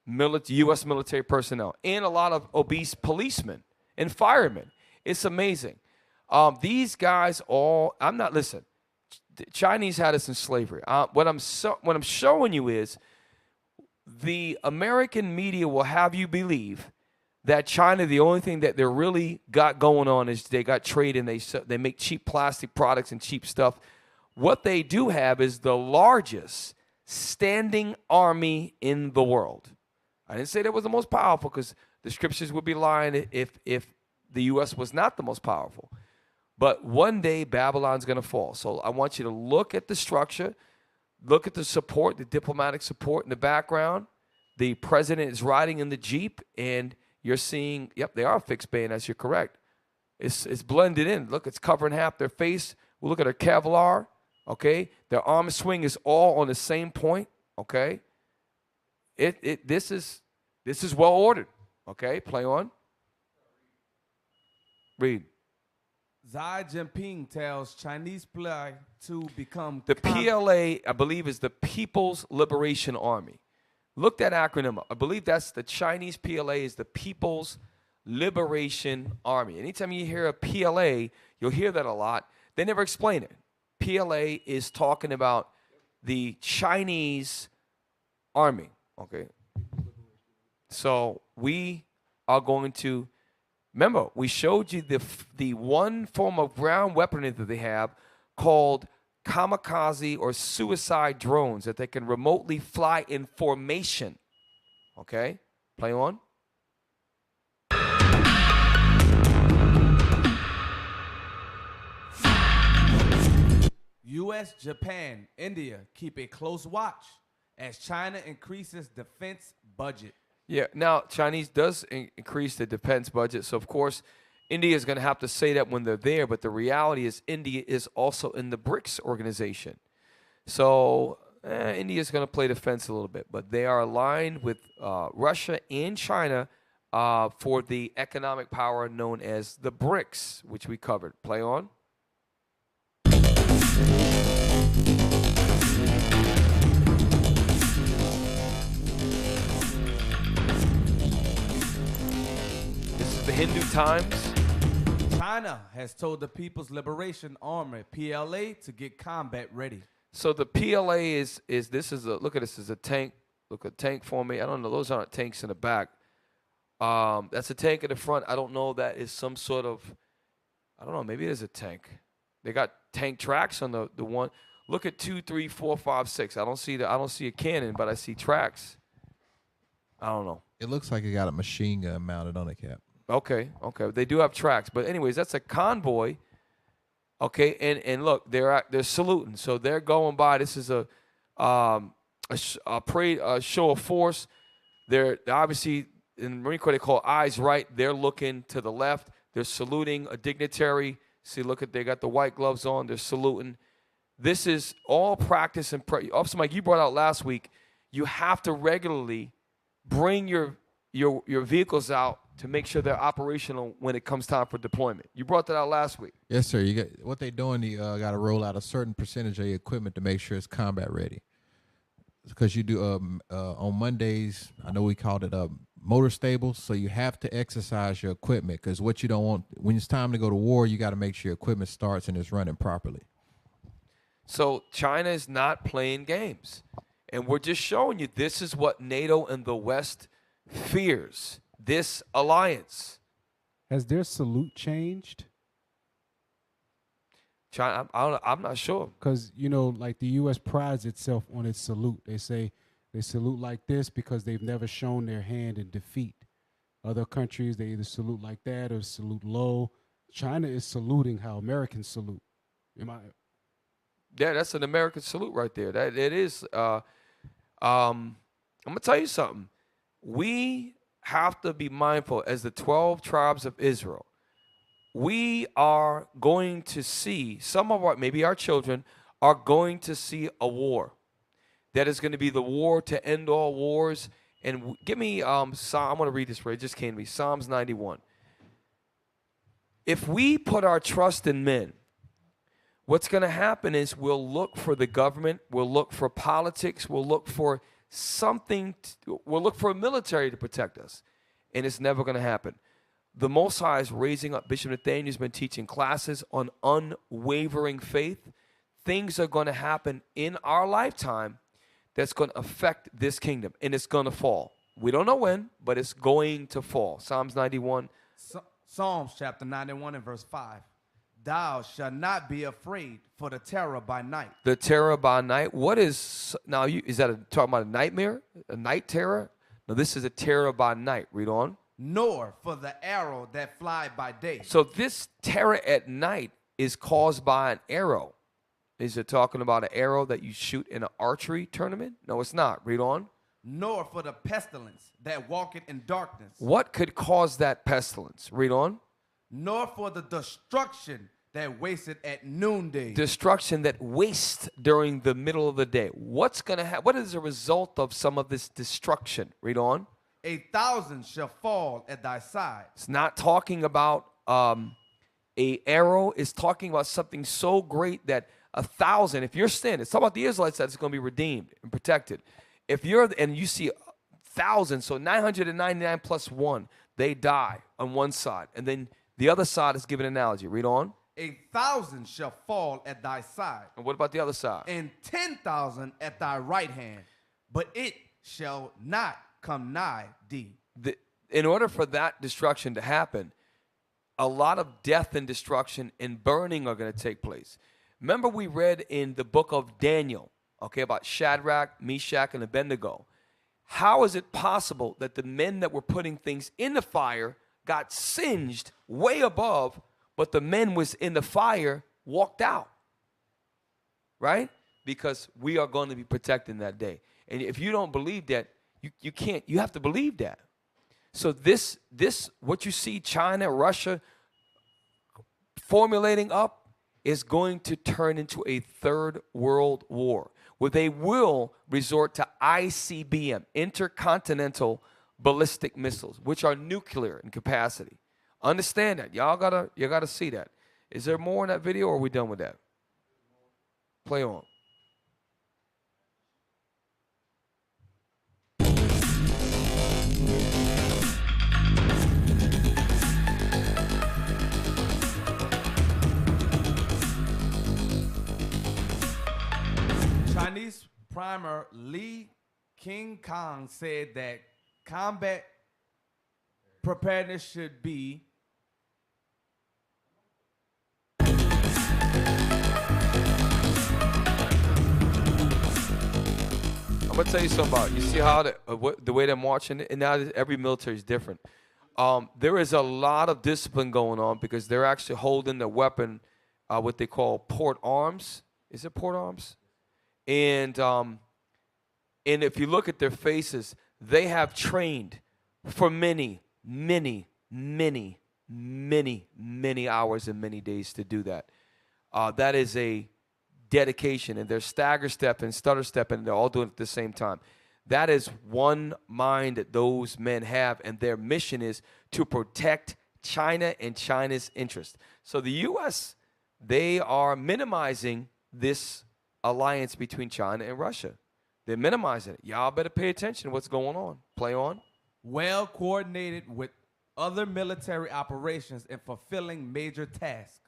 U.S. military personnel and a lot of obese policemen and firemen. It's amazing. These guys all. Listen. The Chinese had us in slavery. What I'm showing you is the American media will have you believe that China, the only thing that they're really got going on is they got trade and they make cheap plastic products and cheap stuff. What they do have is the largest standing army in the world. I didn't say that was the most powerful because the scriptures would be lying if the U.S. was not the most powerful. But one day Babylon's going to fall. So I want you to look at the structure, look at the support, the diplomatic support in the background. The president is riding in the Jeep, and you're seeing, yep, they are fixed bayonets. You're correct. It's blended in. Look, it's covering half their face. We'll look at their Kevlar, okay? Their arm swing is all on the same point, okay? This is well ordered, okay? Play on. Read. Xi Jinping tells Chinese plight to become the PLA, I believe, is the People's Liberation Army. Look that acronym up. I believe that's the Chinese PLA is the People's Liberation Army. Anytime you hear a PLA, you'll hear that a lot. They never explain it. PLA is talking about the Chinese army. Okay. So we are going to. Remember, we showed you the one form of ground weaponry that they have called kamikaze or suicide drones that they can remotely fly in formation. Okay? Play on. U.S., Japan, India keep a close watch as China increases defense budget. Yeah, now Chinese does increase the defense budget. So, of course, India is going to have to say that when they're there. But the reality is India is also in the BRICS organization. So India is going to play defense a little bit. But they are aligned with Russia and China for the economic power known as the BRICS, which we covered. Play on. The Hindu Times. China has told the People's Liberation Army, PLA, to get combat ready. So the PLA is this is a, look at this is a tank. Look at tank for me. I don't know. Those aren't tanks in the back. That's a tank in the front. I don't know. That is some sort of, I don't know. Maybe it is a tank. They got tank tracks on the one. Look at 2, 3, 4, 5, 6. I don't see a cannon, but I see tracks. I don't know. It looks like it got a machine gun mounted on it, Cap. Okay. They do have tracks, but anyways, that's a convoy. Okay, and look, they're saluting, so they're going by. This is a parade, show of force. They're obviously in the Marine Corps they call eyes right. They're looking to the left. They're saluting a dignitary. See, look at they got the white gloves on. They're saluting. This is all practice and Officer Mike, you brought out last week. You have to regularly bring your vehicles out to make sure they're operational when it comes time for deployment. You brought that out last week. Yes, sir. You got what they're doing. You got to roll out a certain percentage of your equipment to make sure it's combat ready. Because you do on Mondays, I know we called it motor stables. So you have to exercise your equipment because what you don't want when it's time to go to war, you got to make sure your equipment starts and is running properly. So China is not playing games, and we're just showing you this is what NATO and the West fears. This alliance. Has their salute changed? China, I'm not sure. Because, like the U.S. prides itself on its salute. They say they salute like this because they've never shown their hand in defeat. Other countries, they either salute like that or salute low. China is saluting how Americans salute. Yeah, that's an American salute right there. That it is. I'm going to tell you something. We have to be mindful as the 12 tribes of Israel. We are going to see some of maybe our children are going to see a war that is going to be the war to end all wars, And give me Psalm. I'm going to read this. Right, it just came to me. Psalms 91. If we put our trust in men, what's going to happen is we'll look for the government, we'll look for politics, we'll look for something, we'll look for a military to protect us, and it's never going to happen. The Most High is raising up. Bishop Nathaniel's been teaching classes on unwavering faith. Things are going to happen in our lifetime that's going to affect this kingdom, and it's going to fall. We don't know when, but it's going to fall. Psalms 91. Psalms chapter 91 and verse 5. Thou shalt not be afraid for the terror by night. The terror by night. What is, now, is that talking about a nightmare? A night terror? No, this is a terror by night. Read on. Nor for the arrow that fly by day. So this terror at night is caused by an arrow. Is it talking about an arrow that you shoot in an archery tournament? No, it's not. Read on. Nor for the pestilence that walketh in darkness. What could cause that pestilence? Read on. Nor for the destruction that wasteth at noonday. Destruction that wastes during the middle of the day. What's going to happen? What is the result of some of this destruction? Read on. 1,000 shall fall at thy side. It's not talking about a arrow. It's talking about something so great that 1,000, if you're standing, it's talking about the Israelites that's going to be redeemed and protected. If you're, and you see 1,000, so 999 plus 1, they die on one side. And then the other side is given an analogy. Read on. 1,000 shall fall at thy side. And what about the other side? And 10,000 at thy right hand, but it shall not come nigh thee. In order for that destruction to happen, a lot of death and destruction and burning are going to take place. Remember we read in the book of Daniel, okay, about Shadrach, Meshach, and Abednego. How is it possible that the men that were putting things in the fire got singed way above, but the men was in the fire walked out? Right? Because we are going to be protected that day. And if you don't believe that, you can't. You have to believe that. So this what you see China, Russia formulating up is going to turn into a third world war where they will resort to ICBM, intercontinental ballistic missiles, which are nuclear in capacity. Understand that. You gotta see that. Is there more in that video or are we done with that? Play on. Chinese primer Li King-Kong said that combat preparedness should be I'm gonna tell you something about it. You see how the way they're marching, and now every military is different. There is a lot of discipline going on because they're actually holding the weapon, what they call port arms. Is it port arms? And if you look at their faces, they have trained for many, many, many, many, many hours and many days to do that. That is a dedication, and they're stagger step and stutter step, and they're all doing it at the same time. That is one mind that those men have, and their mission is to protect China and China's interest. So the U.S., they are minimizing this alliance between China and Russia. They're minimizing it. Y'all better pay attention to what's going on. Play on. Well coordinated with other military operations and fulfilling major tasks.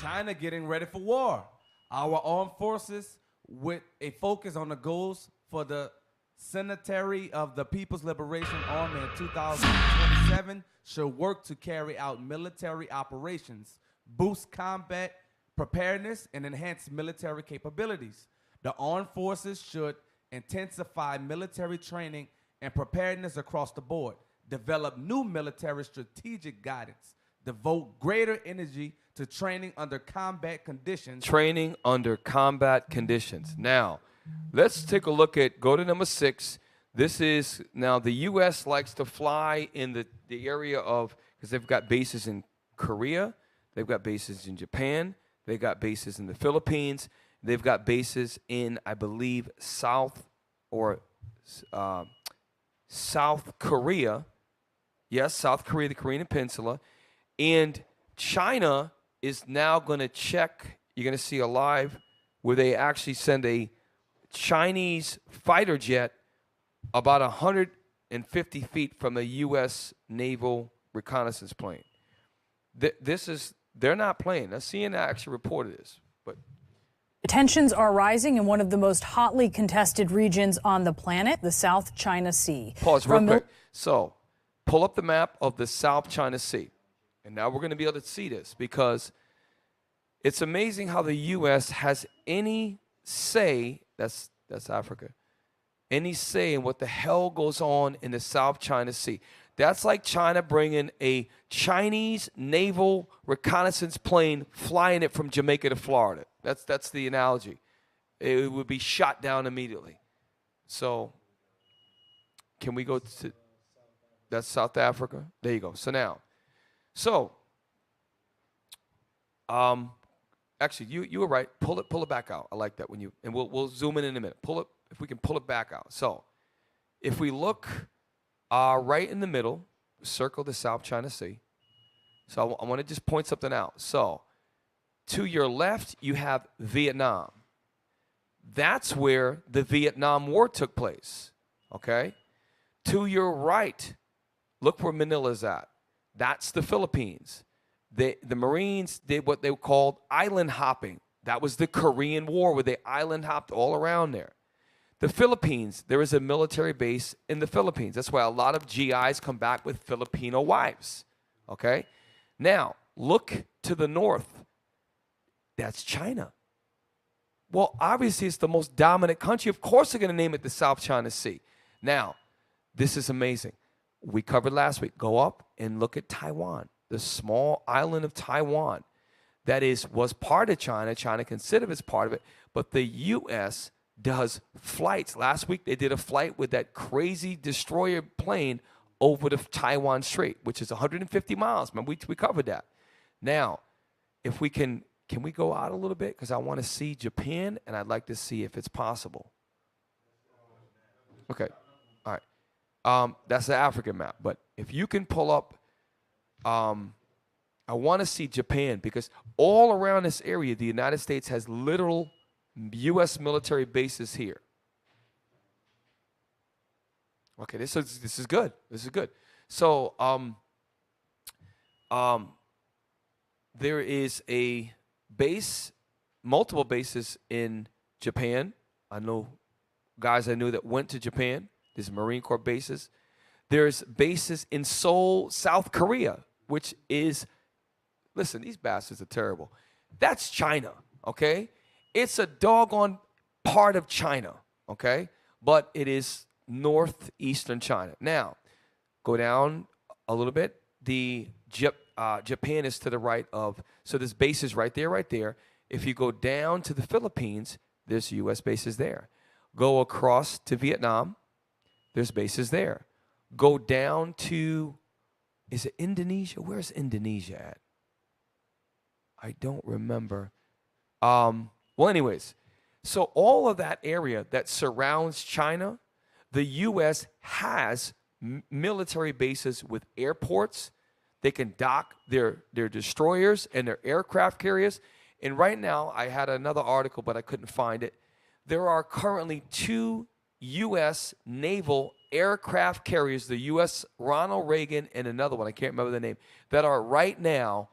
China getting ready for war. Our armed forces, with a focus on the goals for the Centenary of the People's Liberation Army in 2027, should work to carry out military operations, boost combat preparedness, and enhance military capabilities. The armed forces should intensify military training and preparedness across the board, develop new military strategic guidance, devote greater energy to training under combat conditions. Training under combat conditions. Now, let's take a look at, go to number 6. This is, now the U.S. likes to fly in the area of because they've got bases in Korea, they've got bases in Japan, they've got bases in the Philippines, they've got bases in, I believe, South Korea. Yes, South Korea, the Korean Peninsula. And China is now going to check, you're going to see a live where they actually send a Chinese fighter jet about 150 feet from a U.S. naval reconnaissance plane. They're not playing. Now, CNN actually reported this, but Tensions are rising in one of the most hotly contested regions on the planet, the South China Sea. Pause real quick. So, pull up the map of the South China Sea. And now we're going to be able to see this because it's amazing how the U.S. has any say, that's Africa, any say in what the hell goes on in the South China Sea. That's like China bringing a Chinese naval reconnaissance plane, flying it from Jamaica to Florida. That's the analogy. It would be shot down immediately. So, can we go to, that's South Africa? There you go. Actually, you were right. Pull it back out. I like that when you, and we'll zoom in a minute. Pull it, if we can pull it back out. So, if we look right in the middle, circle the South China Sea. So I want to just point something out. So, to your left, you have Vietnam. That's where the Vietnam War took place. Okay? To your right, look where Manila's at. That's the Philippines. The Marines did what they called island hopping. That was the Korean War where they island hopped all around there. The Philippines, there is a military base in the Philippines. That's why a lot of GIs come back with Filipino wives. Okay? Now, look to the north. That's China. Well, obviously, it's the most dominant country. Of course, they're going to name it the South China Sea. Now, this is amazing. We covered last week. Go up and look at Taiwan, the small island of Taiwan that was part of China. China considered it as part of it, but the U.S. does flights. Last week, they did a flight with that crazy destroyer plane over the Taiwan Strait, which is 150 miles. Man, we covered that. Now, if we can we go out a little bit? Because I want to see Japan, and I'd like to see if it's possible. Okay. All right. That's the African map. But if you can pull up, I want to see Japan, because all around this area, the United States has literal U.S. military bases here. Okay, this is good. This is good. So, there is a base, multiple bases in Japan. I know guys I knew that went to Japan. There's Marine Corps bases. There's bases in Seoul, South Korea, which is, listen, these bastards are terrible. That's China, okay? It's a doggone part of China, okay? But it is northeastern China. Now, go down a little bit. The Japan is to the right of, so there's bases right there. If you go down to the Philippines, there's U.S. bases there. Go across to Vietnam, there's bases there. Go down to, is it Indonesia? Where's Indonesia at? I don't remember. Well, anyways, so all of that area that surrounds China, the U.S. has military bases with airports. They can dock their destroyers and their aircraft carriers. And right now, I had another article, but I couldn't find it. There are currently 2 U.S. naval aircraft carriers, the U.S. Ronald Reagan and another one, I can't remember the name, that are right now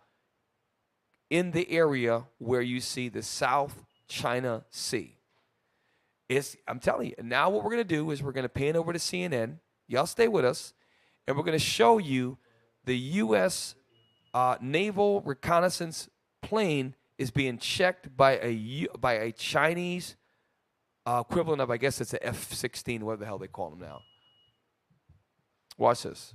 in the area where you see the South China Sea. I'm telling you, now what we're going to do is we're going to pan over to CNN. Y'all stay with us. And we're going to show you the U.S. naval reconnaissance plane is being checked by a Chinese equivalent of, I guess it's a F-16, whatever the hell they call them now. Watch this.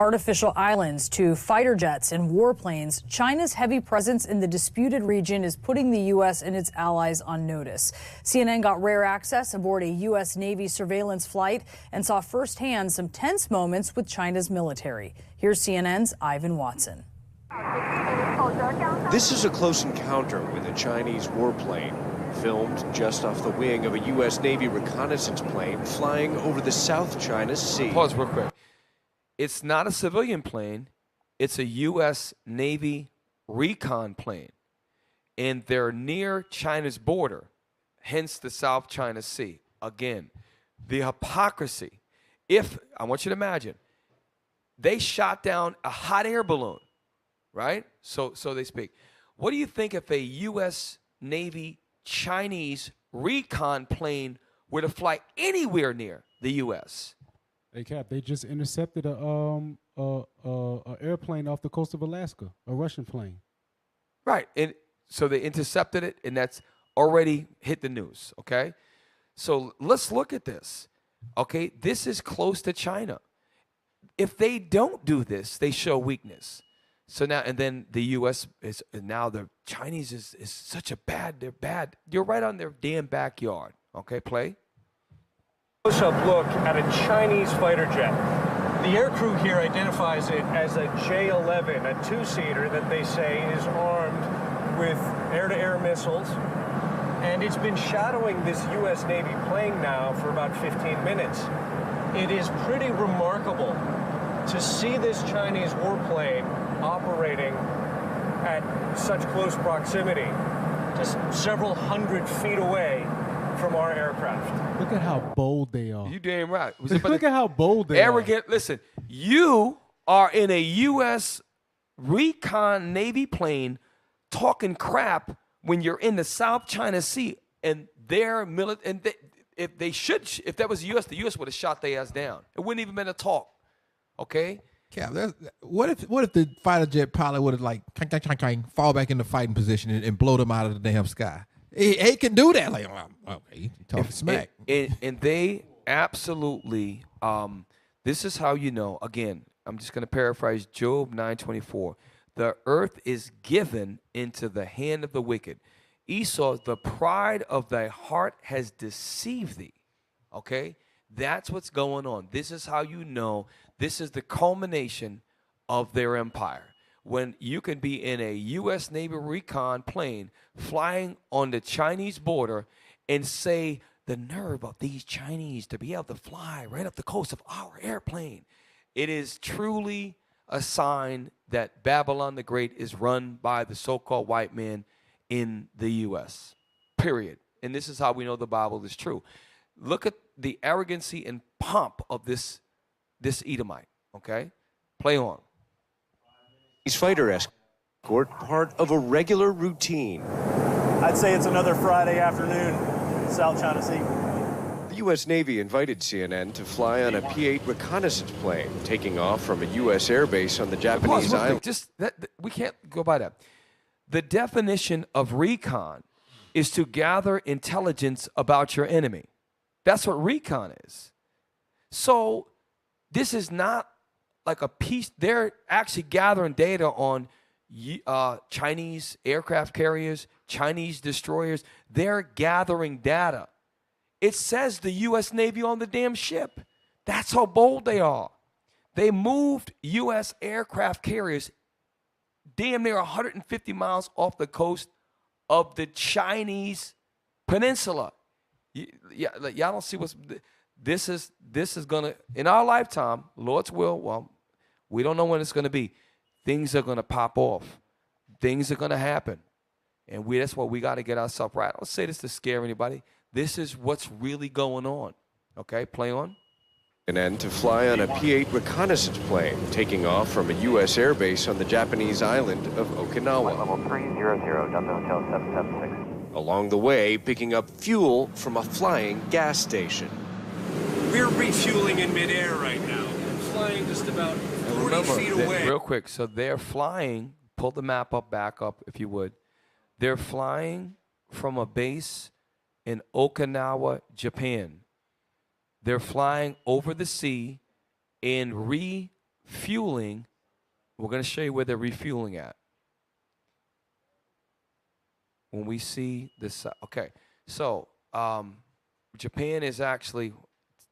Artificial islands to fighter jets and warplanes, China's heavy presence in the disputed region is putting the U.S. and its allies on notice. CNN got rare access aboard a U.S. Navy surveillance flight and saw firsthand some tense moments with China's military. Here's CNN's Ivan Watson. This is a close encounter with a Chinese warplane, filmed just off the wing of a U.S. Navy reconnaissance plane flying over the South China Sea. Pause real quick. It's not a civilian plane. It's a U.S. Navy recon plane. And they're near China's border, hence the South China Sea. Again, the hypocrisy. I want you to imagine, they shot down a hot air balloon, right? So they speak. What do you think if a U.S. Navy Chinese recon plane were to fly anywhere near the U.S.? Hey Cap, they just intercepted a airplane off the coast of Alaska, a Russian plane. Right, and so they intercepted it, and that's already hit the news, okay? So let's look at this, okay? This is close to China. If they don't do this, they show weakness. So now, and then the U.S. is, now the Chinese is such a they're bad. You're right on their damn backyard, okay? Play. Close-up look at a Chinese fighter jet. The aircrew here identifies it as a J-11, a two-seater that they say is armed with air-to-air missiles. And it's been shadowing this U.S. Navy plane now for about 15 minutes. It is pretty remarkable to see this Chinese warplane operating at such close proximity, just several hundred feet away from our aircraft. Look at how bold they are. You damn right. Look at how bold they are. Arrogant. Listen, you are in a U.S. recon Navy plane talking crap when you're in the South China Sea, and their military. And if that was the U.S. would have shot their ass down. It wouldn't even been a talk. Okay. Cap, what if the fighter jet pilot would have fall back into fighting position and blow them out of the damn sky? He can do that. Like, he talking smack. And they absolutely, this is how you know, again, I'm just going to paraphrase Job 9:24. The earth is given into the hand of the wicked. Esau, the pride of thy heart has deceived thee. Okay? That's what's going on. This is how you know this is the culmination of their empire. When you can be in a U.S. Navy recon plane flying on the Chinese border and say the nerve of these Chinese to be able to fly right up the coast of our airplane. It is truly a sign that Babylon the Great is run by the so-called white man in the U.S., period. And this is how we know the Bible is true. Look at the arrogancy and pomp of this Edomite, okay? Play on. Fighter escort, part of a regular routine. I'd say it's another Friday afternoon, South China Sea. The U.S. Navy invited CNN to fly on a P-8 reconnaissance plane, taking off from a U.S. airbase on the Japanese island. Just we can't go by that. The definition of recon is to gather intelligence about your enemy. That's what recon is. So this is not like a piece. They're actually gathering data on Chinese aircraft carriers, Chinese destroyers. They're gathering data. It says the U.S. Navy on the damn ship. That's how bold they are. They moved U.S. aircraft carriers damn near 150 miles off the coast of the Chinese peninsula. Y'all don't see what's this is gonna, in our lifetime, Lord's will. Well, we don't know when it's gonna be. Things are gonna pop off. Things are gonna happen, and that's what we got to get ourselves right. I don't say this to scare anybody. This is what's really going on. Okay, play on. And then to fly on a P-8 reconnaissance plane, taking off from a U.S. airbase on the Japanese island of Okinawa. Level 300, Delta Hotel 776. Along the way, picking up fuel from a flying gas station. We're refueling in midair right now, flying just about 40 feet away. Real quick, so they're flying, pull the map back up if you would. They're flying from a base in Okinawa, Japan. They're flying over the sea and fueling. We're going to show you where they're refueling at. When we see this, okay. So Japan is actually,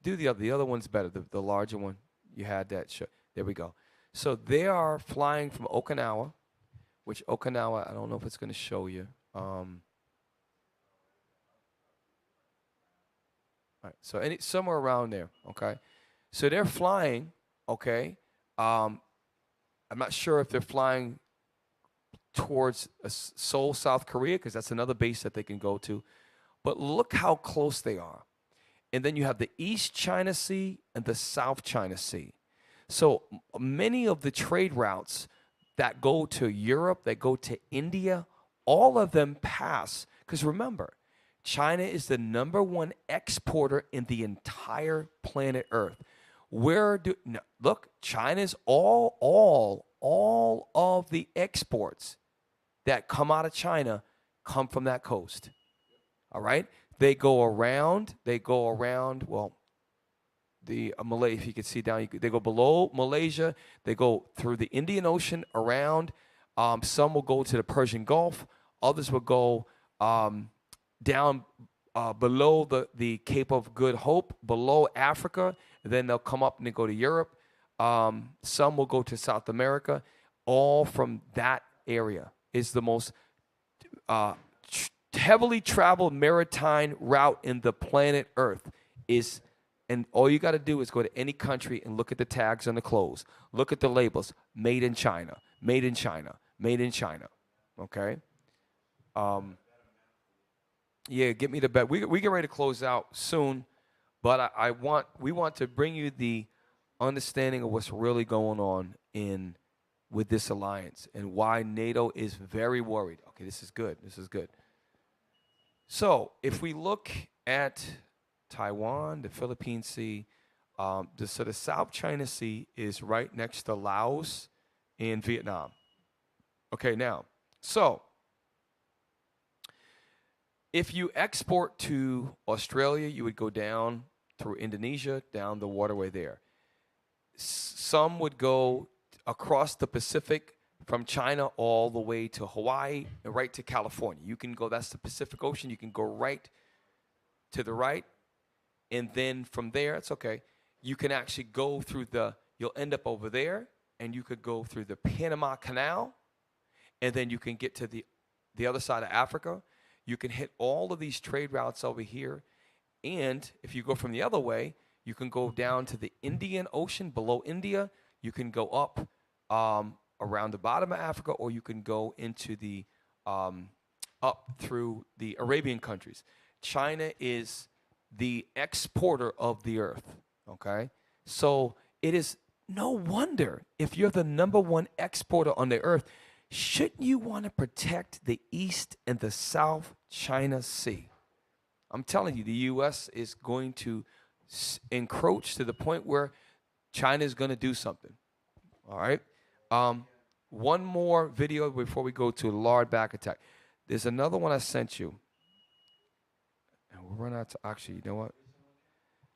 do the other one's better, the larger one. You had that show. There we go. So they are flying from Okinawa, which Okinawa, I don't know if it's going to show you. All right, so somewhere around there, okay? So they're flying, okay? I'm not sure if they're flying towards Seoul, South Korea, because that's another base that they can go to. But look how close they are. And then you have the East China Sea and the South China Sea. So many of the trade routes that go to Europe, that go to India, all of them pass. Because remember, China is the #1 exporter in the entire planet Earth. Look, China's all of the exports that come out of China come from that coast. All right? They go around, well, the Malay, if you can see down, they go below Malaysia, they go through the Indian Ocean around. Some will go to the Persian Gulf, others will go down below the Cape of Good Hope, below Africa, and then they'll come up and they go to Europe. Some will go to South America. All from that area is the most heavily traveled maritime route in the planet Earth. And all you got to do is go to any country and look at the tags on the clothes. Look at the labels. Made in China. Made in China. Made in China. Okay? Yeah, get me the bet. We get ready to close out soon, but we want to bring you the understanding of what's really going on with this alliance and why NATO is very worried. Okay, this is good. This is good. So if we look at Taiwan, the Philippine Sea, the South China Sea is right next to Laos and Vietnam. Okay, now, so if you export to Australia, you would go down through Indonesia, down the waterway there. Some would go across the Pacific from China all the way to Hawaii and right to California. You can go, that's the Pacific Ocean. You can go right to the right. And then from there, it's okay. You can actually go through you'll end up over there, and you could go through the Panama Canal, and then you can get to the other side of Africa. You can hit all of these trade routes over here. And if you go from the other way, you can go down to the Indian Ocean below India. You can go up around the bottom of Africa, or you can go into up through the Arabian countries. China is the exporter of the earth, okay? So it is no wonder if you're the #1 exporter on the earth, shouldn't you want to protect the East and the South China Sea? I'm telling you, the U.S. is going to encroach to the point where China is going to do something, all right? One more video before we go to a large back attack. There's another one I sent you. And we'll run out to, actually, you know what?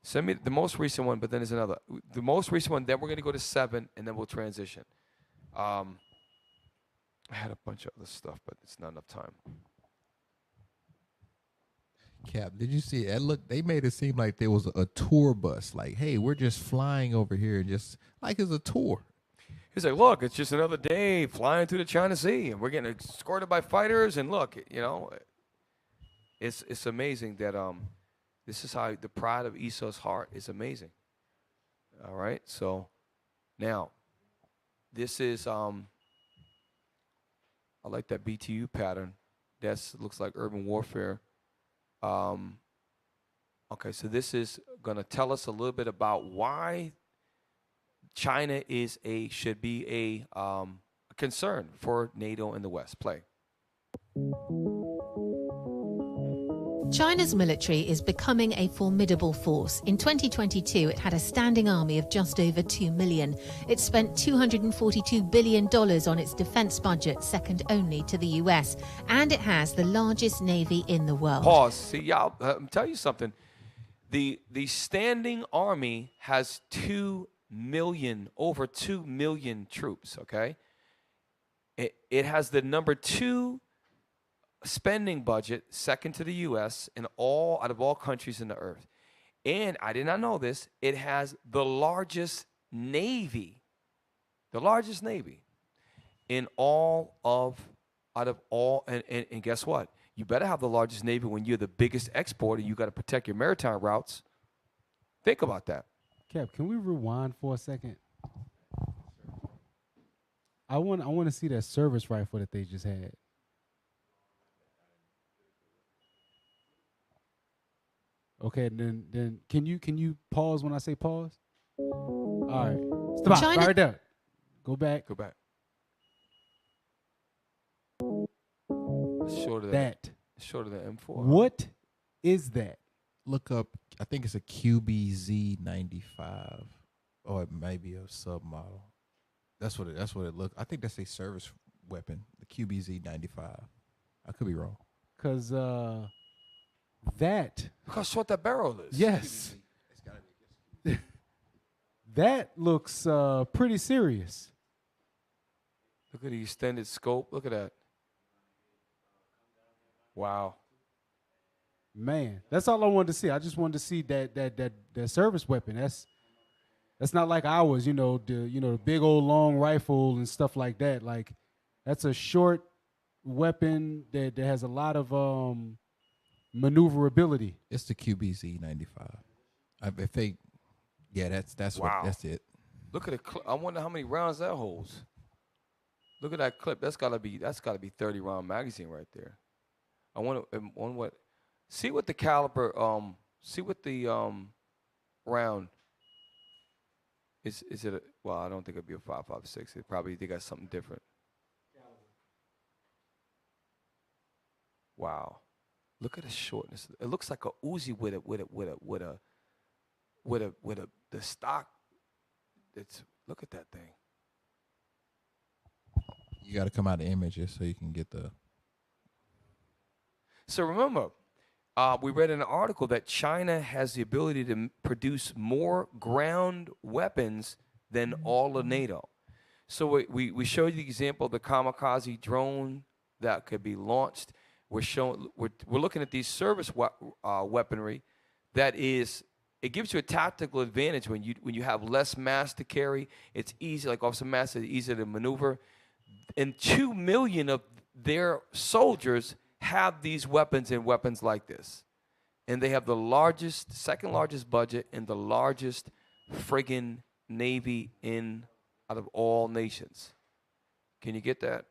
Send me the most recent one, but then there's another. The most recent one, then we're going to go to 7, and then we'll transition. I had a bunch of other stuff, but it's not enough time. Cap, did you see it? Look, they made it seem like there was a tour bus. Like, hey, we're just flying over here, just like it's a tour. He's like, look, it's just another day flying through the China Sea, and we're getting escorted by fighters. And look, you know, it's amazing that this is how the pride of Esau's heart is amazing. All right, so now this is I like that BTU pattern. That looks like urban warfare. Okay, so this is going to tell us a little bit about why China should be a concern for NATO and the West. Play. China's military is becoming a formidable force. In 2022, it had a standing army of just over 2 million. It spent $242 billion on its defense budget, second only to the US. And it has the largest navy in the world. Pause. See, y'all, tell you something. The standing army has 2 million, over 2 million troops, okay? It has the number 2 spending budget, second to the U.S. out of all countries in the earth. And I did not know this, it has the largest navy in all of, out of all, and guess what? You better have the largest navy when you're the biggest exporter. You got to protect your maritime routes. Think about that. Cap, can we rewind for a second? I want to see that service rifle that they just had. Okay, then can you pause when I say pause? All right, stop. China- Right there. Go back. Go back. Shorter than That. Shorter than M4. What is that? Look up. I think it's a QBZ-95, or it may be a submodel. That's what it looks. I think that's a service weapon, the QBZ-95. I could be wrong. Cause that. Look how short that barrel is. Yes. That looks pretty serious. Look at the extended scope. Look at that. Wow. Man, that's all I wanted to see. I just wanted to see that service weapon. That's not like ours, the big old long rifle and stuff like that. Like that's a short weapon that has a lot of maneuverability. It's the QBZ-95. That's Wow. that's it. Look at the clip. I wonder how many rounds that holds. Look at that clip. That's gotta be 30-round magazine right there. I wonder what. See what the caliber. See what the round. Is it? Well, I don't think it'd be a 5.56. They got something different. Wow, look at the shortness. It looks like a Uzi with the stock. Look at that thing. You got to come out of images so you can get the. So remember, we read in an article that China has the ability to produce more ground weapons than all of NATO. So we showed you the example of the kamikaze drone that could be launched. We're looking at these service weaponry that is. It gives you a tactical advantage when you have less mass to carry. It's easy, like Officer Mass said, easier to maneuver. And 2 million of their soldiers have these weapons and weapons like this. And they have the second largest budget and the largest friggin' navy out of all nations. Can you get that?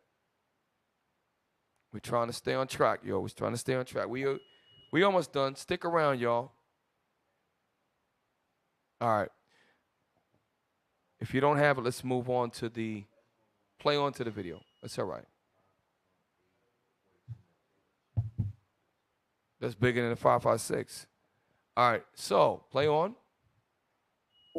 We're trying to stay on track, yo. We're trying to stay on track. We almost done. Stick around, y'all. All right. If you don't have it, let's move on to play on to the video. That's all right. That's bigger than a 5.56. All right, so play on.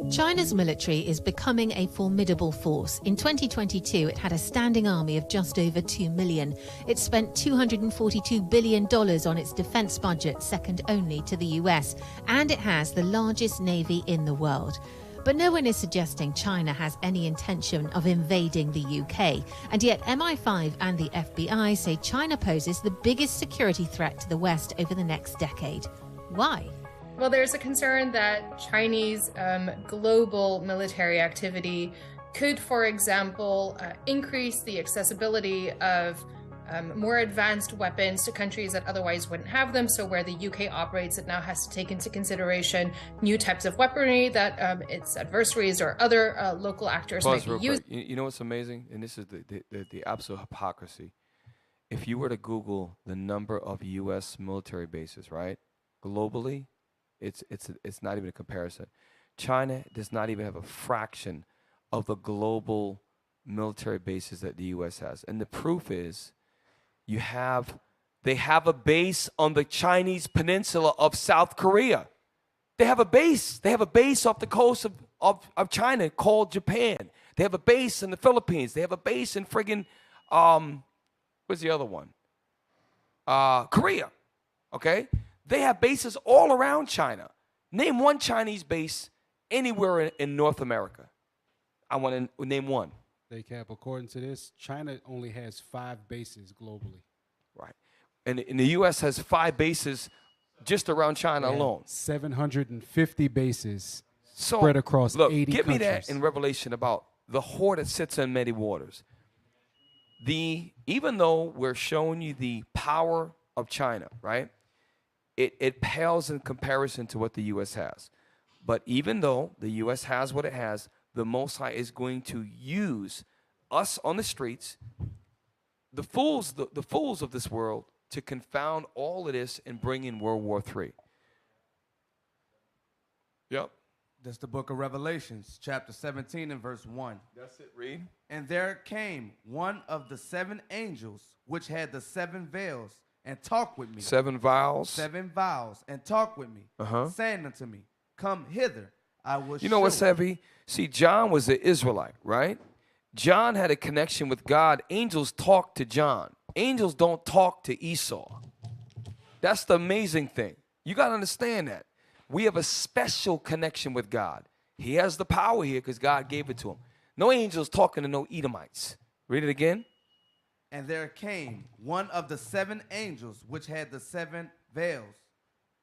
China's military is becoming a formidable force. In 2022, it had a standing army of just over 2 million. It spent $242 billion on its defense budget, second only to the US, and it has the largest navy in the world. But no one is suggesting China has any intention of invading the UK. And yet MI5 and the FBI say China poses the biggest security threat to the West over the next decade. Why? Well, there's a concern that Chinese global military activity could, for example, increase the accessibility of more advanced weapons to countries that otherwise wouldn't have them. So where the UK operates, it now has to take into consideration new types of weaponry that its adversaries or other local actors might be using. You know what's amazing? And this is the absolute hypocrisy. If you were to Google the number of U.S. military bases, right, globally, it's not even a comparison. China does not even have a fraction of the global military bases that the U.S. has. And the proof is they have a base on the Chinese peninsula of South Korea. They have a base. They have a base off the coast of China called Japan. They have a base in the Philippines. They have a base in friggin' what's the other one? Korea. Okay? They have bases all around China. Name one Chinese base anywhere in North America? I want to name one. Hey, Cap, according to this, China only has 5 bases globally. Right. And the U.S. has 5 bases just around China They have alone. 750 bases So, spread across look, 80 give me countries. that in Revelation about the whore that sits on many waters. Even though we're showing you the power of China, right? It pales in comparison to what the U.S. has. But even though the U.S. has what it has, the Most High is going to use us on the streets, the fools of this world, to confound all of this and bring in World War III. Yep. That's the book of Revelations, chapter 17 and verse 1. That's it, read. And there came one of the 7 angels, which had the 7 veils, and talked with me. 7 vials. 7 vials, and talked with me, saying unto me, come hither, I will You know what's heavy? See, John was an Israelite, right? John had a connection with God. Angels talk to John. Angels don't talk to Esau. That's the amazing thing. You got to understand that. We have a special connection with God. He has the power here because God gave it to him. No angels talking to no Edomites. Read it again. And there came one of the 7 angels, which had the 7 veils,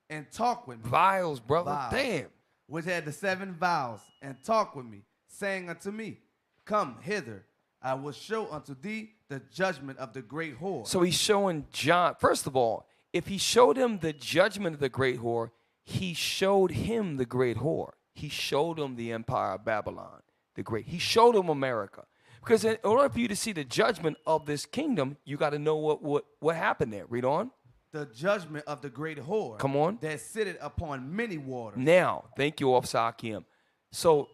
and talked with me. Vials, brother. Vials, Damn. which had the 7 vials, and talked with me, saying unto me, come hither, I will show unto thee the judgment of the great whore. So he's showing John. First of all, if he showed him the judgment of the great whore, he showed him the great whore. He showed him the empire of Babylon, the great. He showed him America. Because in order for you to see the judgment of this kingdom, you got to know what happened there. Read on. The judgment of the great whore. Come on. That sitteth upon many waters. Now, thank you, Officer Hakim. So,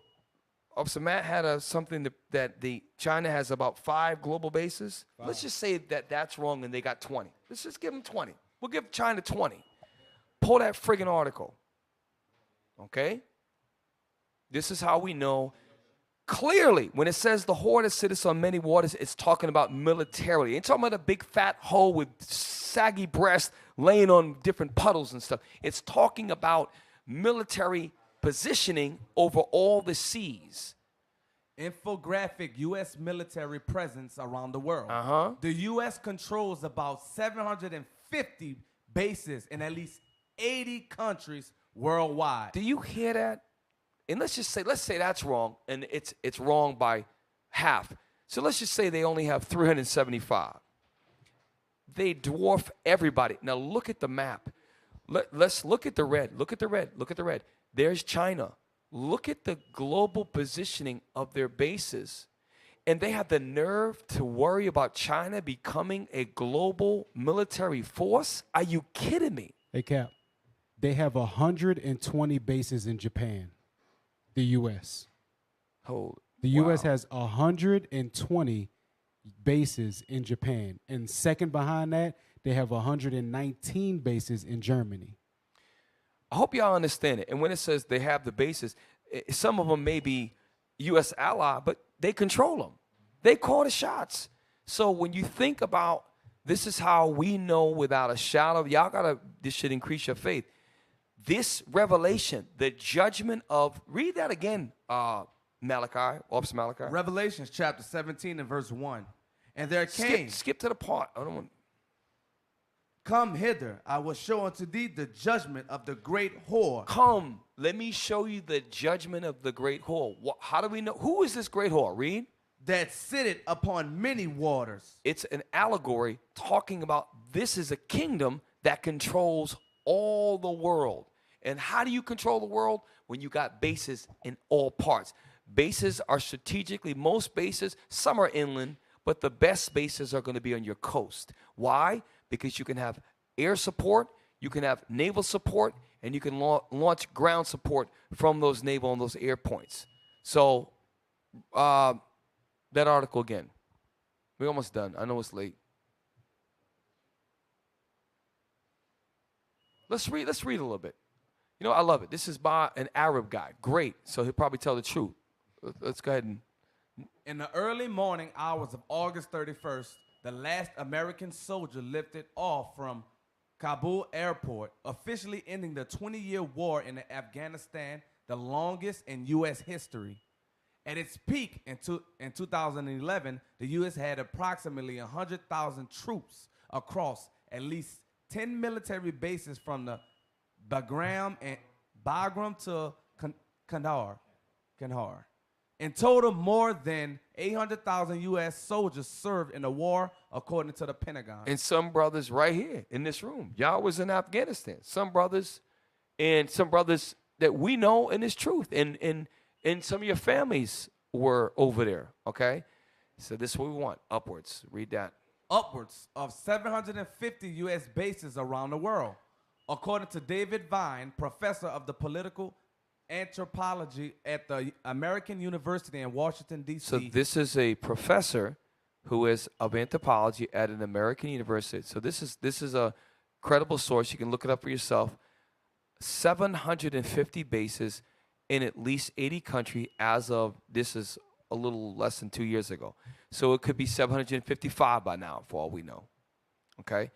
Officer Matt had something that China has about 5 global bases. Let's just say that that's wrong and they got 20. Let's just give them 20. We'll give China 20. Pull that friggin' article. Okay? This is how we know. Clearly, when it says the whore that sitteth on many waters, it's talking about militarily. It ain't talking about a big fat hoe with saggy breasts laying on different puddles and stuff. It's talking about military positioning over all the seas. Infographic U.S. military presence around the world. The U.S. controls about 750 bases in at least 80 countries worldwide. Do you hear that? And let's say that's wrong, and it's wrong by half. So let's just say they only have 375. They dwarf everybody. Now look at the map. Let's look at the red. Look at the red. Look at the red. There's China. Look at the global positioning of their bases. And they have the nerve to worry about China becoming a global military force? Are you kidding me? Hey, Cap, they have 120 bases in Japan, the U.S. The U.S. has 120 bases in Japan. And second behind that, they have 119 bases in Germany. I hope y'all understand it. And when it says they have the bases, some of them may be U.S. ally, but they control them. They call the shots. So when you think about this is how we know without a shadow, this should increase your faith. This revelation, the judgment of, read that again, Malachi, Officer Malachi. Revelations chapter 17 and verse 1. And there came. Skip to the part. I don't want. Come hither, I will show unto thee the judgment of the great whore. Come, let me show you the judgment of the great whore. How do we know? Who is this great whore? Read. That sitteth upon many waters. It's an allegory talking about this is a kingdom that controls all the world. And how do you control the world? When you got bases in all parts. Bases are strategically, most bases, some are inland, but the best bases are going to be on your coast. Why? Because you can have air support, you can have naval support, and you can launch ground support from those naval and those air points. So, that article again. We're almost done. I know it's late. Let's read a little bit. You know, I love it. This is by an Arab guy. Great. So he'll probably tell the truth. Let's go ahead and. In the early morning hours of August 31st, the last American soldier lifted off from Kabul airport, officially ending the 20-year war in Afghanistan, the longest in U.S. history. At its peak in 2011, the U.S. had approximately 100,000 troops across at least 10 military bases from the Bagram to Kandahar. In total, more than 800,000 U.S. soldiers served in the war, according to the Pentagon. And some brothers right here in this room, y'all was in Afghanistan. Some brothers that we know in this truth, and some of your families were over there, okay? So this is what we want, upwards. Read that. Upwards of 750 U.S. bases around the world, according to David Vine, professor of the political anthropology at the American University in Washington, D.C. So this is a professor who is of anthropology at an American university. So this is a credible source. You can look it up for yourself. 750 bases in at least 80 countries as of, this is a little less than 2 years ago. So it could be 755 by now, for all we know. Okay?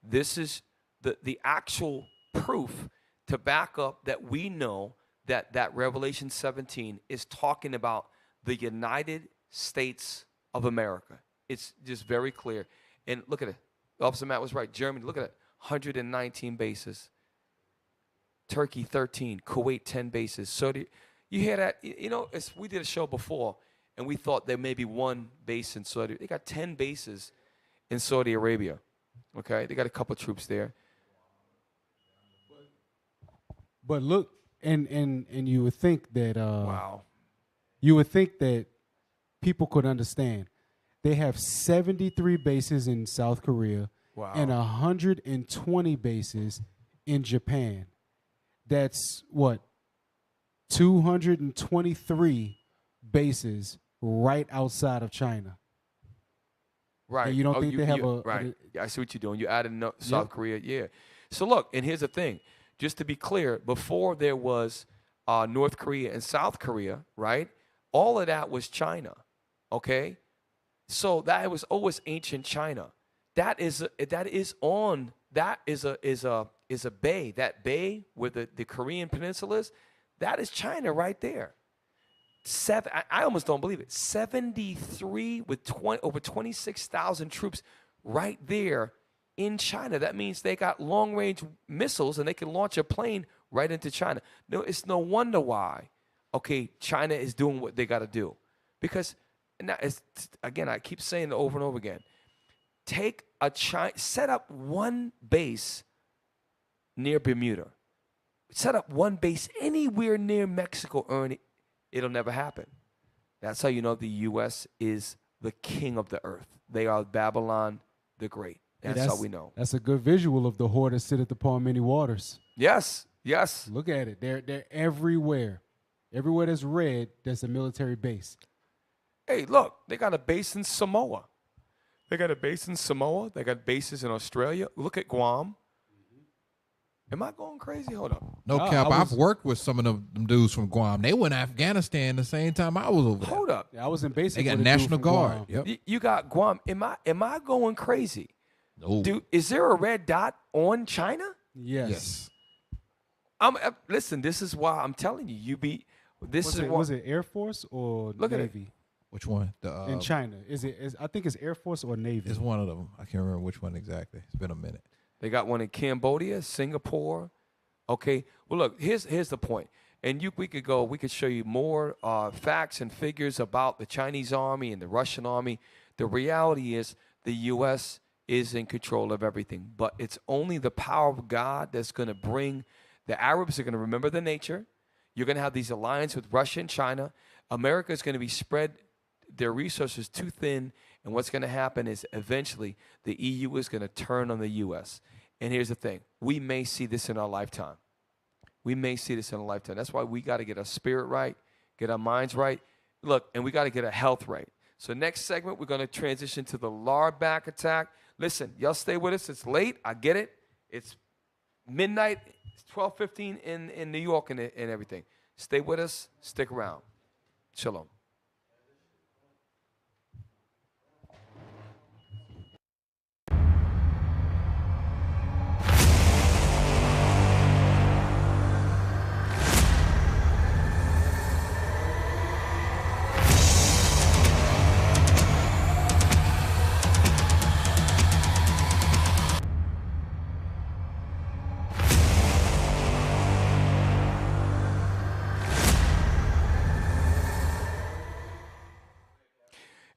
This is the actual proof to back up that we know that Revelation 17 is talking about the United States of America. It's just very clear. And look at it. Officer Matt was right. Germany, look at it. 119 bases. Turkey, 13. Kuwait, 10 bases. So you hear that? You know, we did a show before, and we thought there may be one base in Saudi. They got 10 bases in Saudi Arabia. Okay? They got a couple troops there. But look, and you would think that wow. You would think that people could understand. They have 73 bases in South Korea and 120 bases in Japan. That's what? 223 bases right outside of China. Right. And you don't think they have right. I see what you're doing. You added South Korea. Yeah. So look, and here's the thing. Just to be clear, before there was North Korea and South Korea, right? All of that was China. Okay? So that was always ancient China. That is a bay. That bay where the Korean peninsula is, that is China right there. I almost don't believe it. 73 with over 26,000 troops right there in China. That means they got long-range missiles and they can launch a plane right into China. No, it's no wonder why, okay, China is doing what they got to do. Because, again, I keep saying it over and over again. Set up one base near Bermuda. Set up one base anywhere near Mexico, it'll never happen. That's how you know the U.S. is the king of the earth. They are Babylon the Great. That's how we know. That's a good visual of the whore that sitteth upon many waters. Yes, yes. Look at it. They're everywhere. Everywhere that's red, that's a military base. Hey, look, they got a base in Samoa. They got bases in Australia. Look at Guam. Am I going crazy? Hold on. No, Cap. I've worked with some of them dudes from Guam. They went to Afghanistan the same time I was over there. Hold up. Yeah, I was in basic. They got National Guard. Yep. You got Guam. Am I going crazy? No. Dude, is there a red dot on China? Yes. Listen, this is why I'm telling you. Was it Air Force or Navy? Which one? In China. I think it's Air Force or Navy. It's one of them. I can't remember which one exactly. It's been a minute. They got one in Cambodia, Singapore. Okay. Well, look, here's the point. And we could show you more facts and figures about the Chinese army and the Russian army. The reality is the U.S. is in control of everything. But it's only the power of God that's going to bring, the Arabs are going to remember their nature. You're going to have these alliances with Russia and China. America is going to be spread their resources too thin. And what's going to happen is eventually the EU is going to turn on the U.S. And here's the thing. We may see this in our lifetime. That's why we got to get our spirit right, get our minds right. Look, and we got to get our health right. So next segment, we're going to transition to the Lard back attack. Listen, y'all stay with us. It's late. I get it. It's midnight. It's 12:15 in New York and everything. Stay with us. Stick around. Shalom.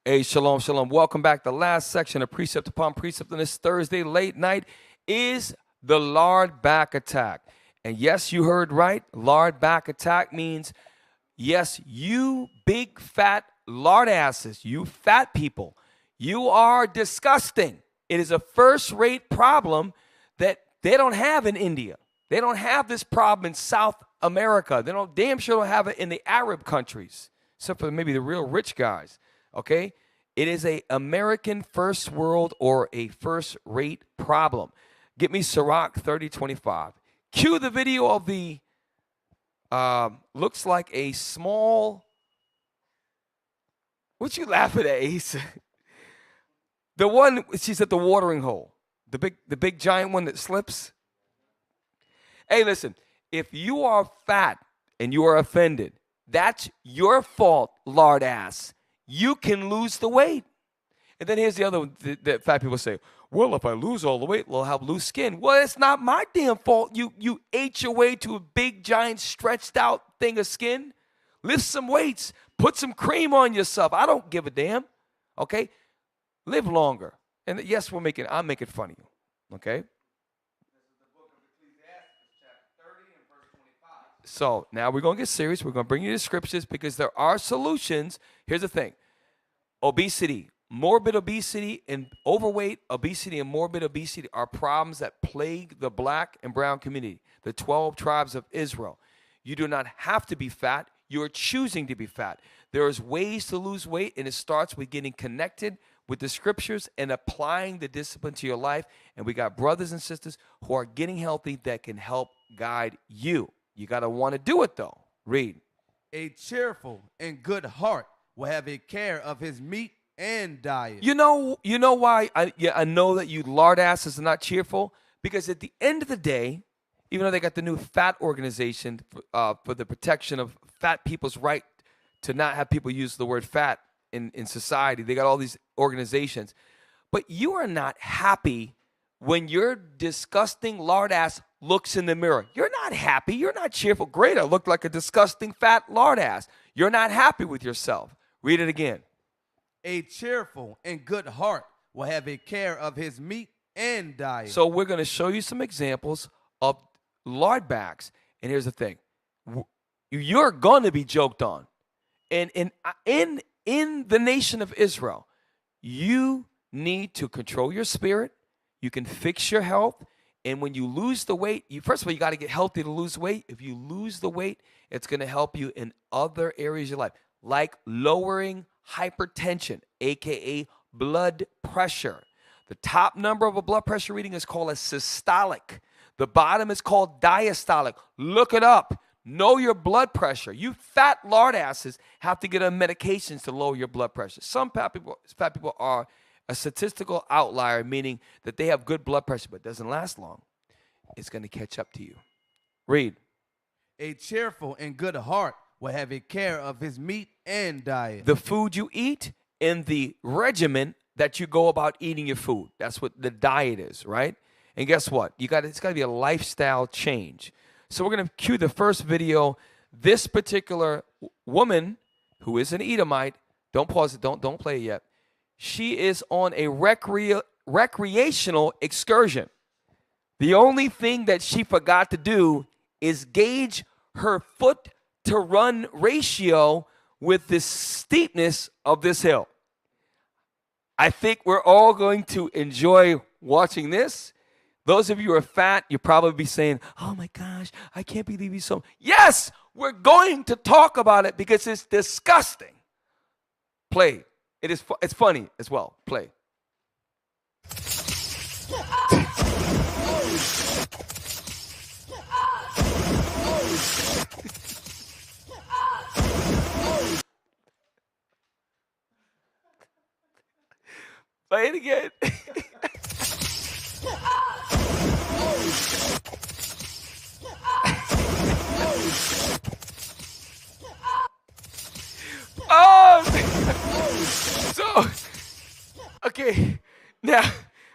Hey, shalom, shalom. Welcome back. The last section of Precept Upon Precept on this Thursday late night is the lard back attack. And yes, you heard right. Lard back attack means, yes, you big fat lard asses, you fat people, you are disgusting. It is a first-rate problem that they don't have in India. They don't have this problem in South America. They don't damn sure don't have it in the Arab countries, except for maybe the real rich guys. Okay? It is a American first world or a first-rate problem. Get me Sirach 30:25. Cue the video of the looks like a small. What you laughing at, Ace? The one she's at the watering hole. The big giant one that slips. Hey, listen, if you are fat and you are offended, that's your fault, lard ass. You can lose the weight. And then here's the other one that fat people say, well, if I lose all the weight, I'll have loose skin. Well, it's not my damn fault. You ate your way to a big, giant, stretched out thing of skin. Lift some weights. Put some cream on yourself. I don't give a damn. Okay? Live longer. And yes, I'm making fun of you. Okay? So now we're going to get serious. We're going to bring you the scriptures because there are solutions. Here's the thing. Obesity, morbid obesity, and overweight obesity and morbid obesity are problems that plague the black and brown community, the 12 tribes of Israel. You do not have to be fat. You're choosing to be fat. There's ways to lose weight, and it starts with getting connected with the scriptures and applying the discipline to your life. And we got brothers and sisters who are getting healthy that can help guide you. You got to want to do it, though. Read. A cheerful and good heart will have a care of his meat and diet. You know why I know that you lard asses are not cheerful? Because at the end of the day, even though they got the new fat organization for the protection of fat people's right to not have people use the word fat in society, they got all these organizations. But you are not happy when your disgusting lard ass looks in the mirror. You're not happy. You're not cheerful. Great, I look like a disgusting fat lard ass. You're not happy with yourself. Read it again. A cheerful and good heart will have a care of his meat and diet. So we're going to show you some examples of lard backs. And here's the thing. You're going to be joked on. And in the nation of Israel, you need to control your spirit. You can fix your health. And when you lose the weight, first of all, you got to get healthy to lose weight. If you lose the weight, it's going to help you in other areas of your life, like lowering hypertension, a.k.a. blood pressure. The top number of a blood pressure reading is called a systolic. The bottom is called diastolic. Look it up. Know your blood pressure. You fat lard asses have to get on medications to lower your blood pressure. Some fat people are a statistical outlier, meaning that they have good blood pressure, but it doesn't last long. It's going to catch up to you. Read. A cheerful and good heart will have a care of his meat and diet. The food you eat and the regimen that you go about eating your food. That's what the diet is, right? And guess what? It's got to be a lifestyle change. So we're going to cue the first video. This particular woman, who is an Edomite, don't pause it, don't play it yet. She is on a recreational excursion. The only thing that she forgot to do is gauge her foot-to-run ratio with the steepness of this hill. I think we're all going to enjoy watching this. Those of you who are fat, you'll probably be saying, oh my gosh, I can't believe he's so. Yes, we're going to talk about it because it's disgusting. Play. It's funny as well. Play. Play it again. So, okay, now,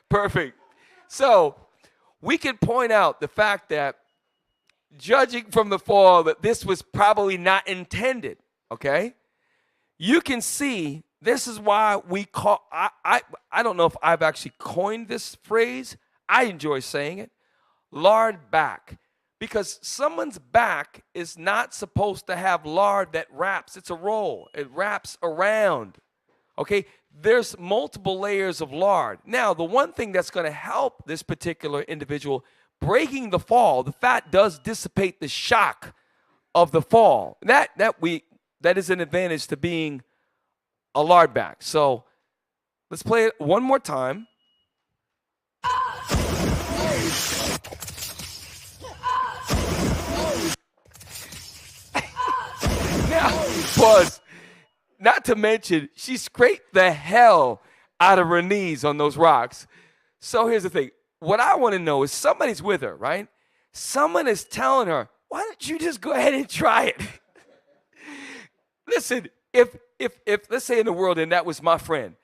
perfect. So, we can point out the fact that, judging from the fall, that this was probably not intended, okay? You can see This is why we call, I don't know if I've actually coined this phrase. I enjoy saying it, lard back. Because someone's back is not supposed to have lard that wraps. It's a roll. It wraps around. Okay? There's multiple layers of lard. Now, the one thing that's going to help this particular individual breaking the fall, the fat does dissipate the shock of the fall. That is an advantage to being a lard back. So let's play it one more time. Now, pause. Not to mention, she scraped the hell out of her knees on those rocks. So here's the thing. What I want to know is somebody's with her, right? Someone is telling her, why don't you just go ahead and try it? Listen, if let's say in the world, and that was my friend,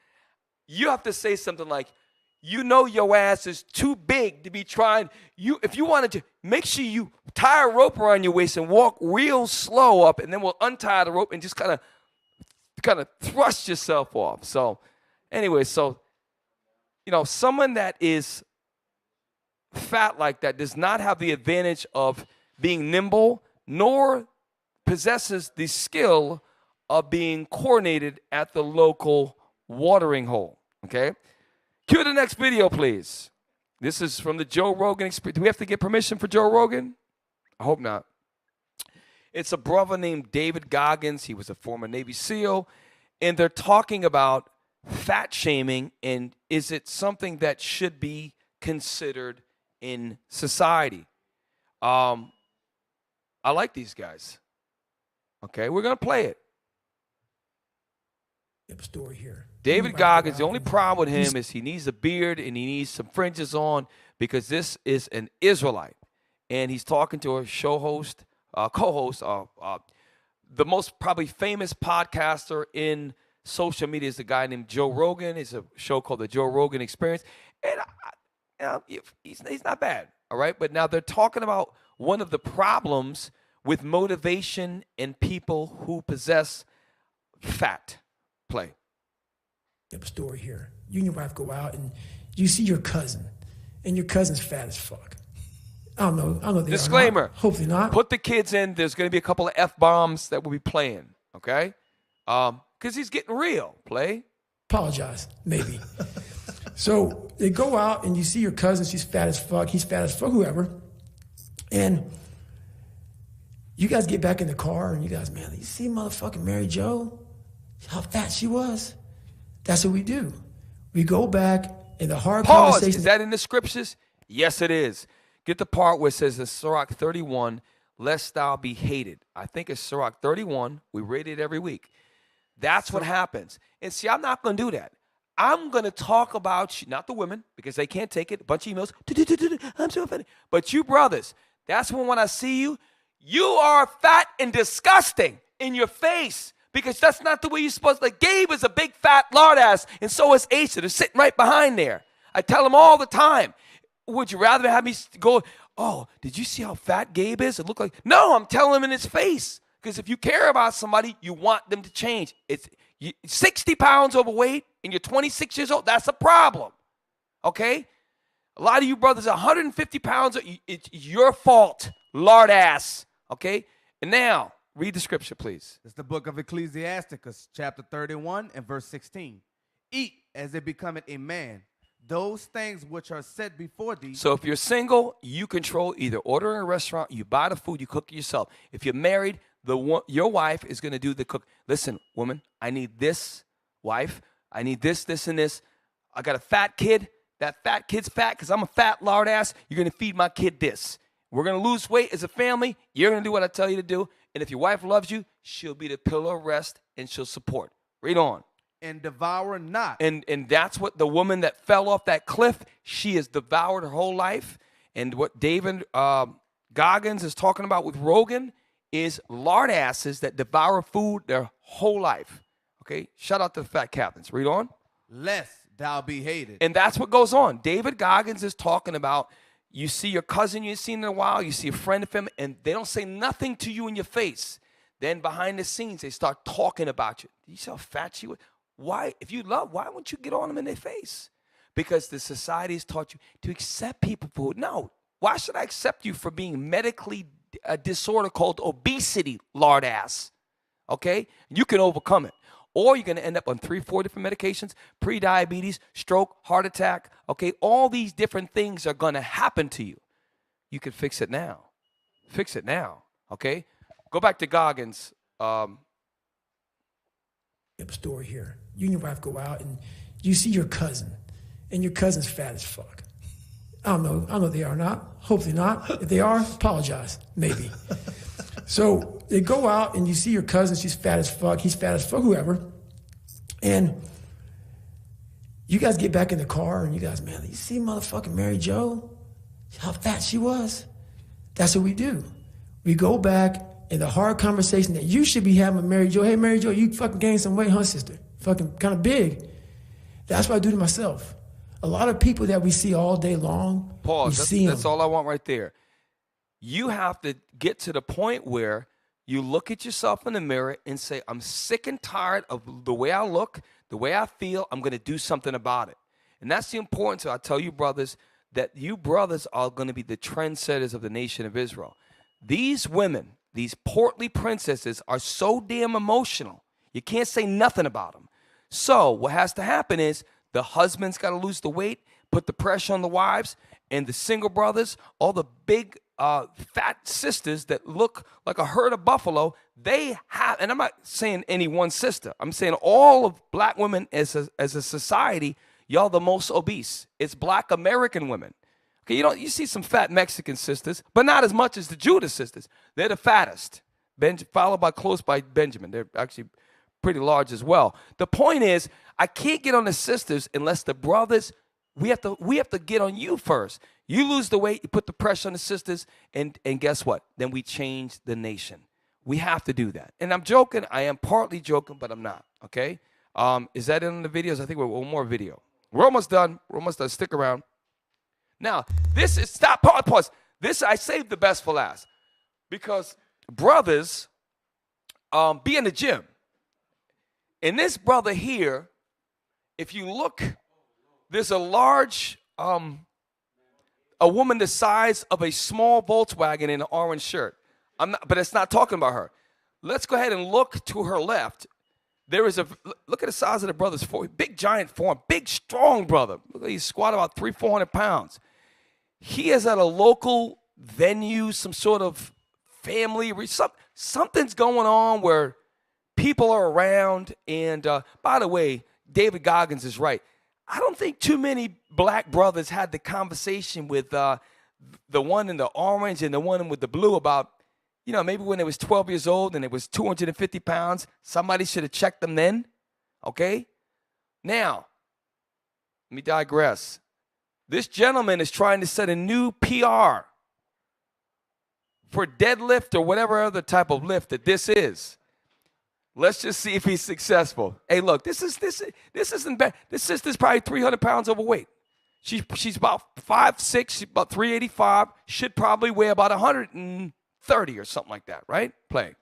you have to say something like, you know your ass is too big to be trying. If you wanted to, make sure you tie a rope around your waist and walk real slow up, and then we'll untie the rope and just kind of thrust yourself off. So anyway, someone that is fat like that does not have the advantage of being nimble, nor possesses the skill of being coordinated at the local watering hole. Okay? Cue the next video, please. This is from the Joe Rogan experience. Do we have to get permission for Joe Rogan? I hope not. It's a brother named David Goggins. He was a former Navy SEAL. And they're talking about fat shaming, and is it something that should be considered in society? I like these guys. Okay, we're going to play it. Story here. David Goggins, the only problem with him is he needs a beard and he needs some fringes on, because this is an Israelite. And he's talking to a co-host, the most probably famous podcaster in social media is a guy named Joe Rogan. It's a show called The Joe Rogan Experience. And he's not bad, all right? But now they're talking about one of the problems with motivation in people who possess fat. Play. Story here. You and your wife go out and you see your cousin, and your cousin's fat as fuck. I don't know. Disclaimer. Hopefully not. Put the kids in. There's going to be a couple of F-bombs that we'll be playing, okay? Because he's getting real. Play. Apologize, maybe. So they go out and you see your cousin. She's fat as fuck. He's fat as fuck, whoever. And you guys get back in the car and you guys, man, you see motherfucking Mary Jo? How fat she was. That's what we do. We go back in the hard conversation. Is that in the scriptures? Yes, it is. Get the part where it says in Sirach 31, lest thou be hated. I think it's Sirach 31. We read it every week. That's what happens. And see, I'm not going to do that. I'm going to talk about you, not the women, because they can't take it. A bunch of emails. I'm so offended. But you brothers, that's when I see you, you are fat and disgusting in your face. Because that's not the way you're supposed to. Like, Gabe is a big fat lard ass, and so is Asa. They're sitting right behind there. I tell them all the time, would you rather have me go, oh, did you see how fat Gabe is? It looked like, no, I'm telling him in his face. Because if you care about somebody, you want them to change. It's 60 pounds overweight, and you're 26 years old, that's a problem. Okay? A lot of you brothers are 150 pounds. It's your fault, lard ass. Okay? And now, read the scripture, please. It's the book of Ecclesiasticus, chapter 31 and verse 16. Eat as it becometh a man, those things which are set before thee. So if you're single, you control either ordering a restaurant, you buy the food, you cook it yourself. If you're married, your wife is going to do the cook. Listen, woman, I need this, wife. I need this, this, and this. I got a fat kid. That fat kid's fat because I'm a fat lard ass. You're going to feed my kid this. We're going to lose weight as a family. You're going to do what I tell you to do. And if your wife loves you, she'll be the pillar of rest and she'll support. Read on. And devour not. And that's what the woman that fell off that cliff, she has devoured her whole life. And what David Goggins is talking about with Rogan is lard asses that devour food their whole life. Okay? Shout out to the fat captains. Read on. Lest thou be hated. And that's what goes on. David Goggins is talking about, you see your cousin you ain't seen in a while, you see a friend of him, and they don't say nothing to you in your face. Then behind the scenes, they start talking about you. Do you see how fat she was? why, if you love, why wouldn't you get on them in their face? Because the society has taught you to accept people for, no, why should I accept you for being medically a disorder called obesity, lard ass? Okay? You can overcome it. Or you're going to end up on 3-4 different medications, pre-diabetes, stroke, heart attack. Okay? All these different things are going to happen to you. You can fix it now. Fix it now. Okay? Go back to Goggins. Story here. You and your wife go out and you see your cousin, and your cousin's fat as fuck. I don't know if they are or not. Hopefully not. If they are, apologize. Maybe. So they go out and you see your cousin, she's fat as fuck, he's fat as fuck, whoever. And you guys get back in the car and you guys, man, you see motherfucking Mary Jo? How fat she was? That's what we do. We go back in the hard conversation that you should be having with Mary Jo. Hey, Mary Jo, you fucking gained some weight, huh, sister? Fucking kind of big. That's what I do to myself. A lot of people that we see all day long, Pause. That's all I want right there. You have to get to the point where you look at yourself in the mirror and say, I'm sick and tired of the way I look, the way I feel. I'm going to do something about it. And that's the importance. I tell you, brothers, that you brothers are going to be the trendsetters of the nation of Israel. These women, these portly princesses, are so damn emotional. You can't say nothing about them. So what has to happen is the husband's got to lose the weight, put the pressure on the wives, and the single brothers, all the big fat sisters that look like a herd of buffalo, they have, and I'm not saying any one sister, I'm saying all of black women as a society, y'all the most obese. It's black American women. Okay, you see some fat Mexican sisters, but not as much as the Judah sisters. They're the fattest, followed by close by Benjamin. They're actually pretty large as well. The point is, I can't get on the sisters unless the brothers, we have to get on you first. You lose the weight, you put the pressure on the sisters, and guess what? Then we change the nation. We have to do that. And I'm joking. I am partly joking, but I'm not. Okay? Is that in the videos? I think we're one more video. We're almost done. We're almost done. Stick around. Now, this is, stop, pause. This, I saved the best for last. Because brothers be in the gym. And this brother here, if you look, there's a large, a woman the size of a small Volkswagen in an orange shirt. But it's not talking about her. Let's go ahead and look to her left. There is look at the size of the brother's form. Big giant form, big strong brother. Look, he's squat about 300-400 pounds. He is at a local venue, some sort of family, something's going on where people are around. And by the way, David Goggins is right. I don't think too many black brothers had the conversation with the one in the orange and the one with the blue about, maybe when they was 12 years old and it was 250 pounds, somebody should have checked them then. Okay? Now, let me digress. This gentleman is trying to set a new PR for deadlift or whatever other type of lift that this is. Let's just see if he's successful. Hey, look, this isn't bad. This sister's probably 300 pounds overweight. She's about 5'6", she's about 385. Should probably weigh about 130 or something like that, right? Play.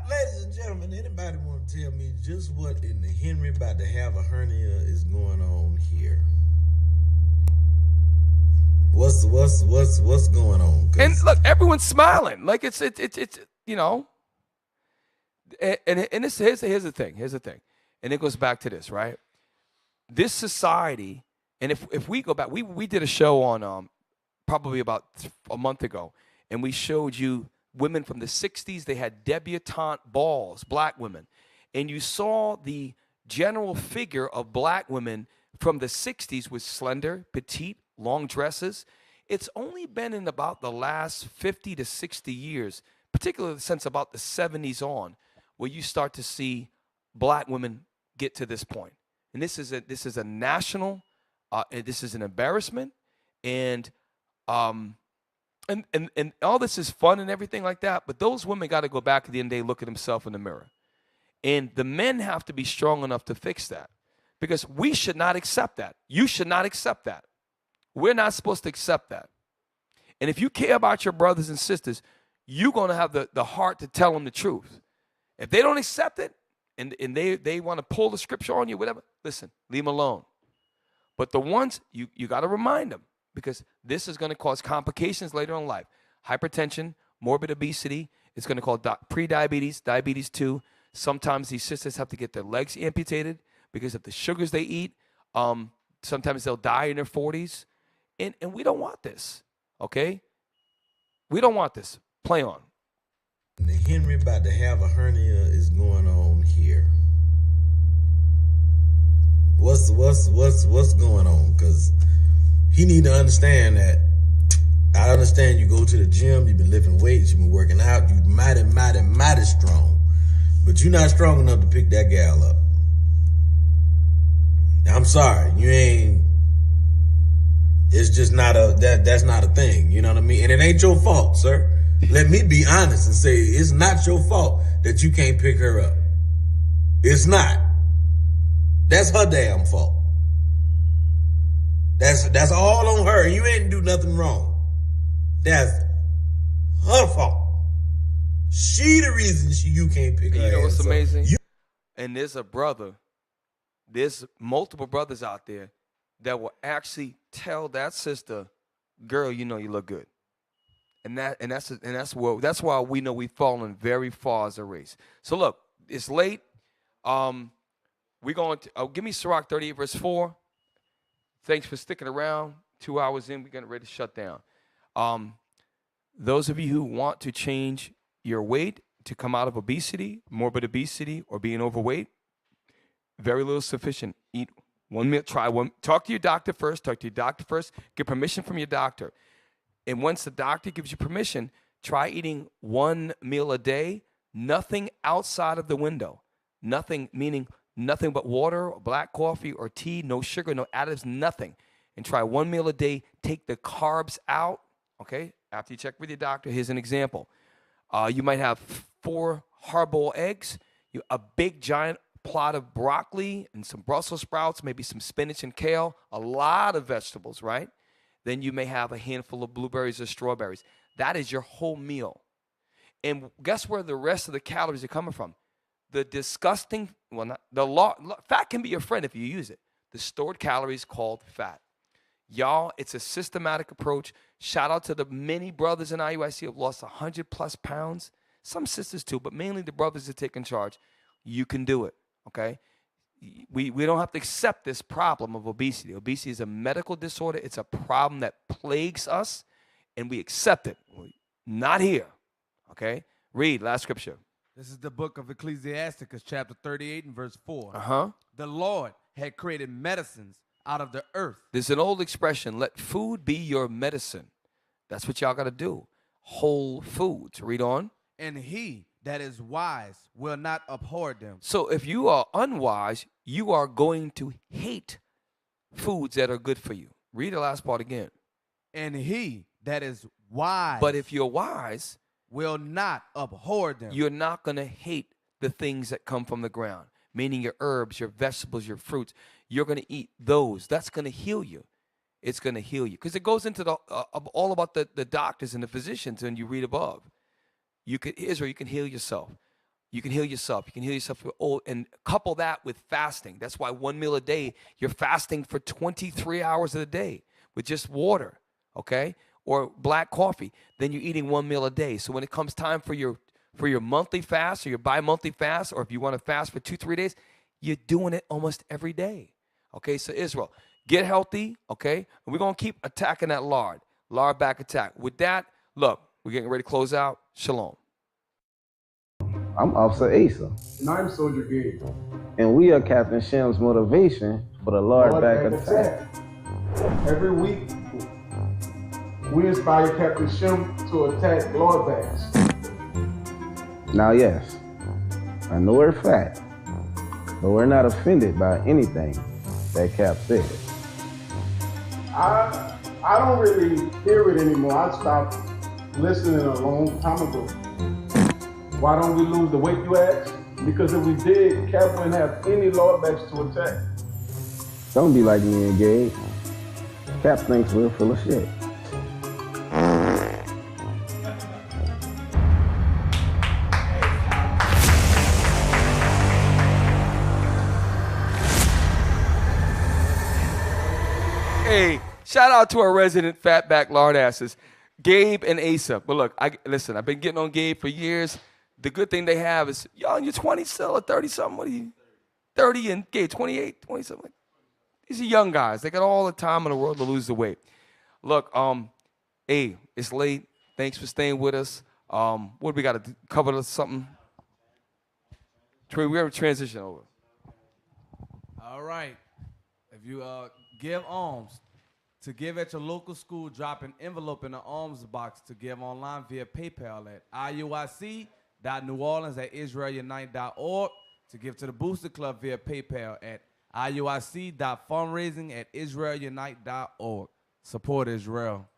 Ladies and gentlemen, anybody want to tell me just what in the Henry about to have a hernia is going on here? What's going on? And look, everyone's smiling. Like it's And here's the thing. And it goes back to this, right? This society, and if we go back, we did a show on probably about a month ago, and we showed you women from the 60s. They had debutante balls, black women. And you saw the general figure of black women from the 60s was slender, petite, long dresses. It's only been in about the last 50 to 60 years, particularly since about the 70s on, where you start to see black women get to this point. And this is a national, this is an embarrassment, and all this is fun and everything like that, but those women got to go back at the end of the day, look at themselves in the mirror. And the men have to be strong enough to fix that, because we should not accept that. You should not accept that. We're not supposed to accept that. And if you care about your brothers and sisters, you're going to have the heart to tell them the truth. If they don't accept it, and they want to pull the scripture on you, whatever, listen, leave them alone. But the ones, you got to remind them, because this is going to cause complications later in life. Hypertension, morbid obesity. It's going to cause pre-diabetes, diabetes 2. Sometimes these sisters have to get their legs amputated because of the sugars they eat. Sometimes they'll die in their 40s. And we don't want this, okay? We don't want this. Play on. The Henry about to have a hernia is going on here. What's going on? Because he need to understand that. I understand you go to the gym, you've been lifting weights, you've been working out, you mighty strong. But you're not strong enough to pick that gal up. Now, I'm sorry, you ain't. It's just not that's not a thing, you know what I mean? And it ain't your fault, sir. Let me be honest and say it's not your fault that you can't pick her up. It's not. That's her damn fault. That's all on her. You ain't do nothing wrong. That's her fault. She the reason you can't pick her up. You know what's amazing? And there's multiple brothers out there that will actually tell that sister, girl, you know you look good. And that's why we know we've fallen very far as a race. So look, it's late. We're going to give me Sirach 38 verse 4. Thanks for sticking around. 2 hours in, we're getting ready to shut down. Those of you who want to change your weight to come out of obesity, morbid obesity, or being overweight, very little sufficient. Eat one meal, try one. Talk to your doctor first. Get permission from your doctor. And once the doctor gives you permission, try eating one meal a day, nothing outside of the window. Nothing, meaning nothing but water, or black coffee, or tea, no sugar, no additives, nothing. And try one meal a day. Take the carbs out, okay? After you check with your doctor, here's an example. You might have 4 hard-boiled eggs, a big giant plot of broccoli and some Brussels sprouts, maybe some spinach and kale, a lot of vegetables, right? Then you may have a handful of blueberries or strawberries. That is your whole meal. And guess where the rest of the calories are coming from? The disgusting, fat can be your friend if you use it. The stored calories called fat. Y'all, it's a systematic approach. Shout out to the many brothers in IUIC who have lost 100+ pounds. Some sisters too, but mainly the brothers that take in charge. You can do it, okay? We don't have to accept this problem of obesity. Obesity is a medical disorder. It's a problem that plagues us, and we accept it. Not here, okay? Read, last scripture. This is the book of Ecclesiasticus, chapter 38 and verse 4. Uh-huh. The Lord had created medicines out of the earth. There's an old expression, let food be your medicine. That's what y'all got to do. Whole foods. Read on. And he that is wise will not abhor them. So if you are unwise, you are going to hate foods that are good for you. Read the last part again. And he that is wise. But if you're wise, will not abhor them. You're not going to hate the things that come from the ground, meaning your herbs, your vegetables, your fruits. You're going to eat those. That's going to heal you. It's going to heal you. Because it goes into all about the doctors and the physicians, and you read above. Israel, you can heal yourself. You can heal yourself. You can heal yourself. And couple that with fasting. That's why one meal a day, you're fasting for 23 hours of the day with just water, okay? Or black coffee. Then you're eating one meal a day. So when it comes time for your monthly fast or your bi-monthly fast, or if you want to fast for 2-3 days, you're doing it almost every day. Okay, so Israel, get healthy, okay? And we're going to keep attacking that lard back attack. With that, look, we're getting ready to close out. Shalom. I'm Officer Asa. And I'm Soldier Gabe. And we are Captain Shem's motivation for the Lord back attack. Every week, we inspire Captain Shem to attack Lord backs. Now, yes, I know we're fat, but we're not offended by anything that Cap said. I don't really hear it anymore. I stopped listening a long time ago. Why don't we lose the weight, you ask? Because if we did, Cap wouldn't have any Lord backs to attack. Don't be like me and Gabe. Cap thinks we're full of shit. Hey, shout out to our resident fatback lard asses, Gabe and Asa. But look, listen, I've been getting on Gabe for years. The good thing they have is, y'all in your 20s still or 30-something? What are you? 30 and Gabe, 28, 20-something. These are young guys. They got all the time in the world to lose the weight. Look, hey, it's late. Thanks for staying with us. What do we got to cover something? We have a transition over. All right. If you give alms, to give at your local school, drop an envelope in the alms box to give online via PayPal at iuic.neworleans@israelunite.org, to give to the Booster Club via PayPal at iuic.fundraising@israelunite.org. Support Israel.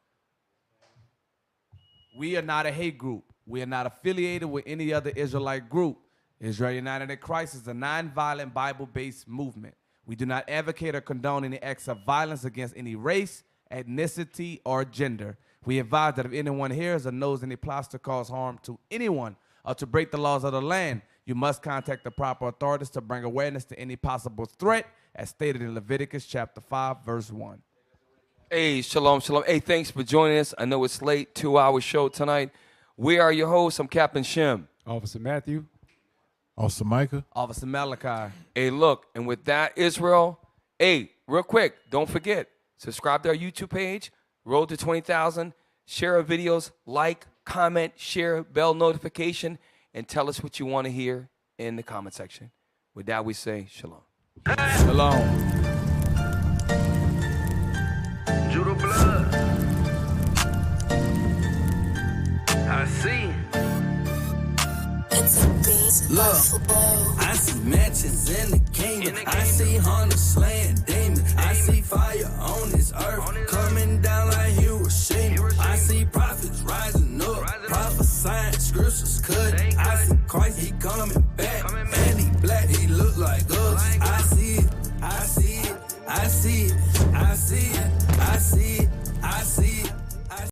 We are not a hate group. We are not affiliated with any other Israelite group. Israel United in Christ is a nonviolent Bible-based movement. We do not advocate or condone any acts of violence against any race, ethnicity, or gender. We advise that if anyone hears or knows any plots to cause harm to anyone or to break the laws of the land, you must contact the proper authorities to bring awareness to any possible threat, as stated in Leviticus chapter 5, verse 1. Hey, shalom, shalom. Hey, thanks for joining us. I know it's late, 2-hour show tonight. We are your hosts. I'm Captain Shem. Officer Matthew. Officer Micah. Officer Malachi. Hey, look, and with that, Israel, hey, real quick, don't forget, subscribe to our YouTube page, Road to 20,000, share our videos, like, comment, share, bell notification, and tell us what you want to hear in the comment section. With that, we say shalom. Shalom. Judo blood. I see. Look, I see mansions in the kingdom. I see hunters slaying demons. I see fire on this earth coming down like Hiroshima. I see prophets rising up, prophesying scriptures cut. I see Christ, he coming back. Man,